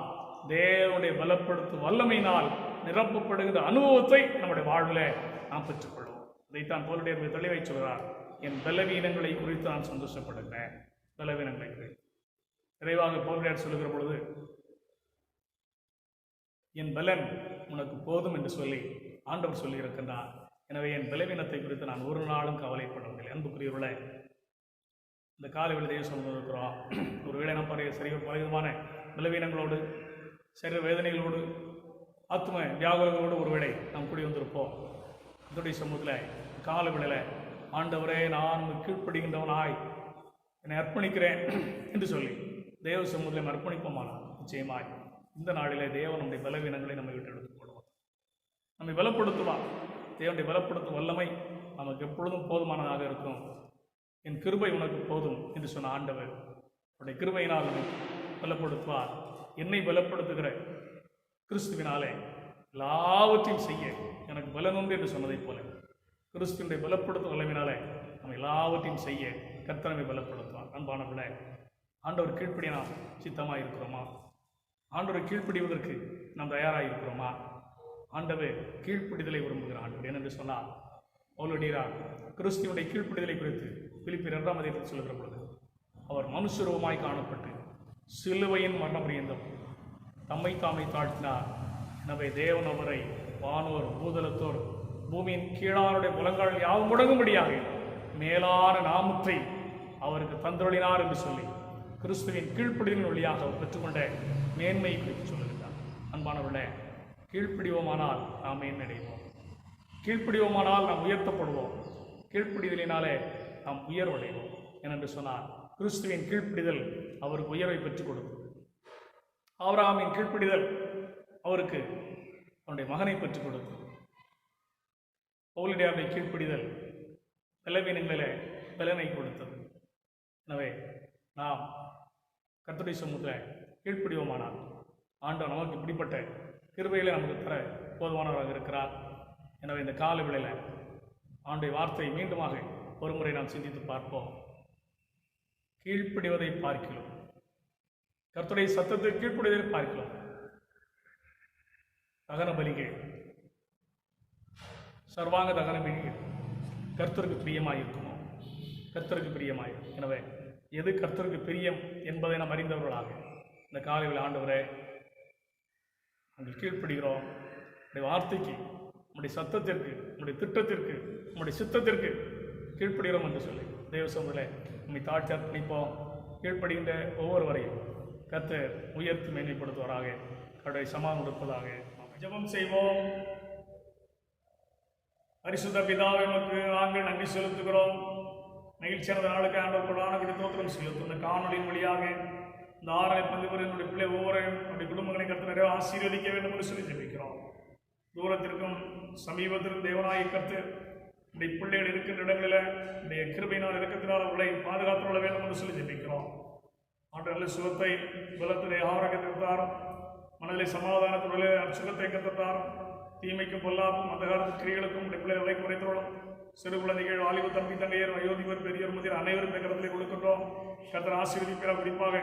A: தேவனுடைய பலப்படுத்தும் வல்லமையினால் நிரப்பப்படுகிற அனுபவத்தை நம்முடைய வாழ்வில் நாம் பெற்றுக்கொள்வோம். இதைத்தான் பவுலுடைய தெளிவை சொல்கிறார், என் பலவீனங்களை குறித்து நான் சந்தோஷப்படுகிறேன். பலவீனங்களை குறித்து விரைவாக பவுலுடையார் சொல்லுகிற பொழுது, என் பலன் உனக்கு போதும் என்று சொல்லி ஆண்டவர் சொல்லி இருக்கின்றார். எனவே என் பலவீனத்தை குறித்து நான் ஒரு நாளும் கவலைப்படுவதில்லை. அன்புக்குரியவர்களே, இந்த காலை வேளை தேவ சொல்ல இருக்கிறோம். ஒரு வேளை நாம் பலவிதமான பலவீனங்களோடு, சரீர வேதனைகளோடு, ஆத்ம வியாகுலங்களோடு ஒருவேளை நாம் கூடி வந்திருப்போம். அதோடைய சமூகத்தில் காலை வேளையில் ஆண்டவரே, நான் கீழ்ப்படுகின்றவனாய் என்னை அர்ப்பணிக்கிறேன் என்று சொல்லி தேவ சமூகத்தில் அர்ப்பணிப்போமானால் நிச்சயமாய் இந்த நாளிலே தேவன் நம்முடைய பலவீனங்களை நம்மை விட்டு எடுத்துக் கொள்வார், நம்மை பலப்படுத்துவார். தேவனுடைய பலப்படுத்தும் வல்லமை நமக்கு எப்பொழுதும் போதுமானதாக இருக்கும். என் கிருபை உனக்கு போதும் என்று சொன்ன ஆண்டவர் அவருடைய கிருபையினால் நம்மை பலப்படுத்துவார். என்னை பலப்படுத்துகிற கிறிஸ்துவினாலே எல்லாவற்றையும் செய்ய எனக்கு பலன் உண்டு என்று சொன்னதைப் போல கிறிஸ்துவினுடைய பலப்படுத்தும் வல்லமையினாலே நம்ம எல்லாவற்றையும் செய்ய கர்த்தர் நம்மை பலப்படுத்துவார். அன்பானவர்களே, ஆண்டவர் கீழ்ப்படிய நாம் சித்தமாக இருக்கிறோமா? ஆண்டவர் கீழ்ப்படிவதற்கு நாம் தயாராக இருக்கிறோமா? ஆண்டவர் கீழ்ப்படிதலை விரும்புகிற ஆண்டவர். ஏனென்று சொன்னால் பவுலுடையார் கிறிஸ்துவனுடைய கீழ்ப்படிதலை குறித்து பிலிப்பியர் 2ஆம் அதிகாரத்தில் சொல்லுகிற பொழுது, அவர் மனுஷரூபமாய் காணப்பட்டு சிலுவையின் மரண பரியந்தம் தம்மை தாமை தாழ்த்தினார். எனவே தேவன் அவரை வானோர் பூதலத்தோர் பூமியின் கீழாருடைய முழங்கால் யாவும் முடங்கும்படியாக மேலான நாமத்தை அவருக்கு தந்தொழினார் என்று சொல்லி கிறிஸ்துவின் கீழ்ப்படிதலின் வழியாக அவர் பெற்றுக்கொண்ட மேன்மை குறித்து சொல்லுகிறார். அன்பானவர்களே, கீழ்ப்பிடிவோமானால் நாம் மேன்மையடைவோம், கீழ்ப்பிடிவோமானால் நாம் உயர்த்தப்படுவோம், கீழ்ப்பிடிதலினாலே நாம் உயர்வடைவோம். ஏனென்று சொன்னால் கிறிஸ்துவின் கீழ்ப்பிடிதல் அவருக்கு உயர்வை பெற்றுக் கொடுத்தது. ஆபிரகாமின் கீழ்ப்பிடிதல் அவருக்கு அவனுடைய மகனை பெற்றுக் கொடுத்தது. பவுலுடையாருடைய கீழ்ப்பிடிதல் பலவீனங்களிலே பலனை கொடுத்தது. எனவே நாம் கர்த்தருடைய சமூகத்தில் கீழ்ப்பிடிவோமானால் ஆண்டவர் நமக்கு இப்படிப்பட்ட கிருபைகளை நமக்கு தர போதுமானவராக இருக்கிறார். எனவே இந்த கால வேளையில் ஆண்டுடைய வார்த்தையை மீண்டுமாக ஒருமுறை நாம் சிந்தித்து பார்ப்போம். கீழ்ப்பிடிவதை பார்க்கிறோம், கர்த்தருடைய சத்தத்தை கீழ்ப்பிடிவதை பார்க்கிறோம். தகன பலிகள், சர்வாங்க தகன பலிகள் கர்த்தருக்கு பிரியமாயிருக்குமோ? கர்த்தருக்கு பிரியமாயிருக்கும். எனவே எது கர்த்தருக்கு பிரியம் என்பதை நாம் அறிந்தவர்களாக இந்த காலையில் ஆண்டவரே நாங்கள் கீழ்ப்படுகிறோம், வார்த்தைக்கு உம்முடைய சத்தத்திற்கு, உம்முடைய திட்டத்திற்கு, உம்முடைய சித்தத்திற்கு கீழ்ப்படுகிறோம் என்று சொல்லி தேவ சமூகத்தில் உம்மை தாழ்த்தி அர்ப்பணிப்போம். கீழ்ப்படுகின்ற ஒவ்வொருவரையும் கர்த்தர் உயர்த்தி மேன்மைப்படுத்துவாராக. கடவுளை சமாதானம் கொடுப்பதாக. ஜெபம் செய்வோம். பரிசுத்த பிதாவே, உமக்கு நாங்கள் நன்றி செலுத்துகிறோம். மகிழ்ச்சியான நாளுக்கு ஆண்டவர் ஆனபடி தோத்திரம் செலுத்தும். இந்த காணொலியின் வழியாக இந்த ஆறாய் பங்கு பெறும் என்னுடைய பிள்ளை ஒவ்வொருவரையும் நம்முடைய குடும்பங்களை கர்த்தர் நிறைய ஆசீர்வதிக்க வேண்டும் என்று சொல்லி ஜெபிக்கிறோம். தூரத்திற்கும் சமீபத்திற்கும் தேவனாய கர்த்தர் நம்முடைய பிள்ளைகள் இருக்கின்ற இடங்களில் நம்முடைய கிருபையினால் இறக்கத்தினால் அவர்களை பாதுகாத்து கொள்ள வேண்டும் என்று சொல்லி ஜெபிக்கிறோம். ஆண்டவர்களே, சுகத்தை பலத்திலே ஆரோக்கியத்தை தாரும், மனதிலே சமாதானத்துடைய சுகத்தை கத்தாரும், தீமைக்கும் பொல்லாப்பும் அந்த காலத்து கிரிகளுக்கும் நம்முடைய பிள்ளைகளை குறைத்தோடும். சிறு குழந்தைகள், வாலிப தம்பி தங்கையர், வயோதிபர், பெரியோர் முதல் அனைவரும் கடத்திலே கொடுக்கின்றோம். கர்த்தர் ஆசீர்வதிப்பார். குறிப்பாக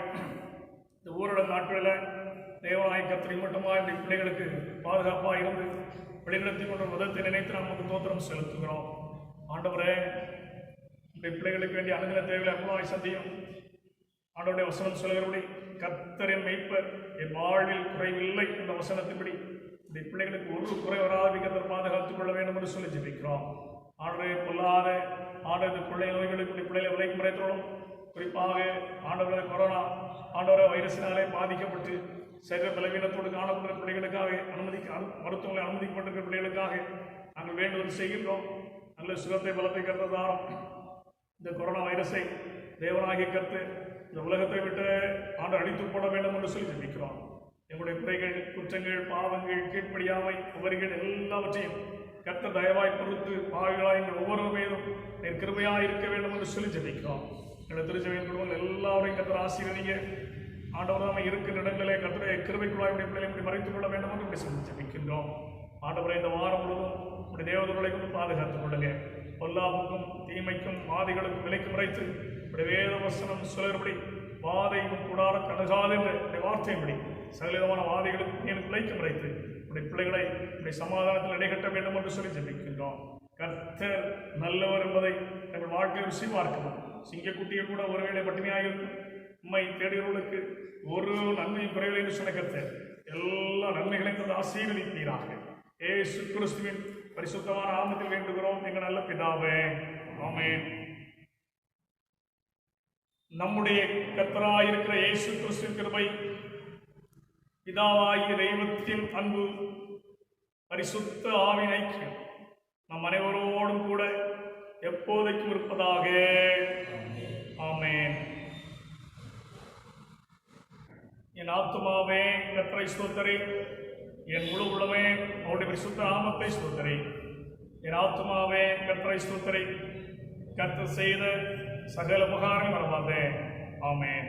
A: இந்த ஊரடங்கு நாட்களில் தேவனாய கர்த்தரை மட்டுமாக இந்த பிள்ளைகளுக்கு பாதுகாப்பாக இருந்து வழிநடத்தி கொண்ட முதத்தை நினைத்து நாம் நமக்கு தோத்திரம் செலுத்துகிறோம். ஆண்டவரே, இந்த பிள்ளைகளுக்கு வேண்டிய அணுகிற தேவையை அற்புதமாய் சந்தியும். ஆண்டவருடைய வசனம் சொல்கிறபடி கர்த்தரின் மெய்ப்பர், என் வாழ்வில் குறைவில்லை என்ற வசனத்தின்படி இந்த பிள்ளைகளுக்கு ஒரு குறை வராது கர்த்தர் பாதுகாத்துக் கொள்ள வேண்டும் என்று சொல்லி ஜெபிக்கிறோம். ஆண்டவரை பொல்லாத ஆண்டவர் பிள்ளை நோய்களுக்கு பிள்ளைகளை விலைக்கு முறைத்தோடும். குறிப்பாக ஆண்டவரை கொரோனா ஆண்டவரை வைரஸினாலே பாதிக்கப்பட்டு சரீர பலவீனத்தோடு காணப்படுகிற பிள்ளைகளுக்காக மருத்துவங்களை அனுமதிக்கப்பட்டிருக்கிற பிள்ளைகளுக்காக நாங்கள் வேண்டுதல் செய்கின்றோம். நல்ல சுகத்தை பலத்தை கருத்ததாரம் இந்த கொரோனா வைரஸை தேவனாகிய கருத்து இந்த உலகத்தை விட்டு ஆண்டு அழித்து போட வேண்டும் என்று சொல்லி ஜெபிக்கிறோம். எங்களுடைய குறைகள், குற்றங்கள், பாவங்கள், கீழ்ப்படியாமை, உவரிகள் எல்லாவற்றையும் கர்த்தர் தயவாய் பொறுத்து பாவிகளாய் எங்கள் ஒவ்வொரு மீதும் நீர் கிருபையாக இருக்க வேண்டும் என்று சொல்லி ஜெபிக்கிறோம். எங்கள் திருச்சபையின் குடும்பங்கள் எல்லாரையும் கர்த்தர் ஆசீர்வதிங்க. ஆண்டவர் நாம் இருக்கிற இடங்களிலே கர்த்தரை கிருபைக்குள்ளாய் பிள்ளைகளை மறைத்துக் கொள்ள வேண்டும் என்று சொல்லி ஜெபிக்கின்றோம். ஆண்டவரை இந்த வாரம் முழுவதும் உடைய தேவதூர்களை கொண்டு பாதுகாத்துக் கொள்ளுங்க. பொல்லாப்புக்கும் தீமைக்கும் வாதிகளுக்கும் விலைக்கு மறைத்து உடைய வேத வசனம் சொல்கிறபடி வாதையும் கூடார கணுகாது என்ற வார்த்தையின்படி சகலவிதமான வாதைகளுக்கு எனக்கு விலைக்கு மறைத்து உடைய பிள்ளைகளை உடைய சமாதானத்தில் இடைகட்ட வேண்டும் என்று சொல்லி ஜெபிக்கின்றோம். கர்த்தர் நல்லவர் என்பதை எங்கள் வாழ்க்கையில் ருசி பார்க்கணும். சிங்கக்குட்டியை கூட ஒருவேளை பட்டினியாக இருக்கும். உண்மை தேடுகிறவர்களுக்கு ஒரு நன்மையும் குறைவில்லை என்று சொன்ன கர்த்தர் எல்லா நன்மைகளையும் தந்து ஆசீர்வதிப்பீராக. இயேசு கிறிஸ்துவின் பரிசுத்தமான நாமத்தில் வேண்டுகிறோம் எங்கள் நல்ல பிதாவே, ஆமென். நம்முடைய கர்த்தராயிருக்கிற இயேசு கிறிஸ்துவின் கிருபை, பிதாவாகிய தெய்வத்தின் அன்பு, பரிசுத்த ஆவியின் ஐக்கியம் நம் அனைவரோடும் கூட எப்போதைக்கும் இருப்பதாக. ஆமென். என் ஆத்துமாவே கர்த்தரை ஸ்தோத்திரி, என் முழு உளமே அவருடைய பரிசுத்த நாமத்தை ஸ்தோத்திரி. என் ஆத்துமாவே கர்த்தரை ஸ்தோத்திரி, கர்த்தர் செய்த சகல உபகாரங்களை மறவாதே. ஆமென்.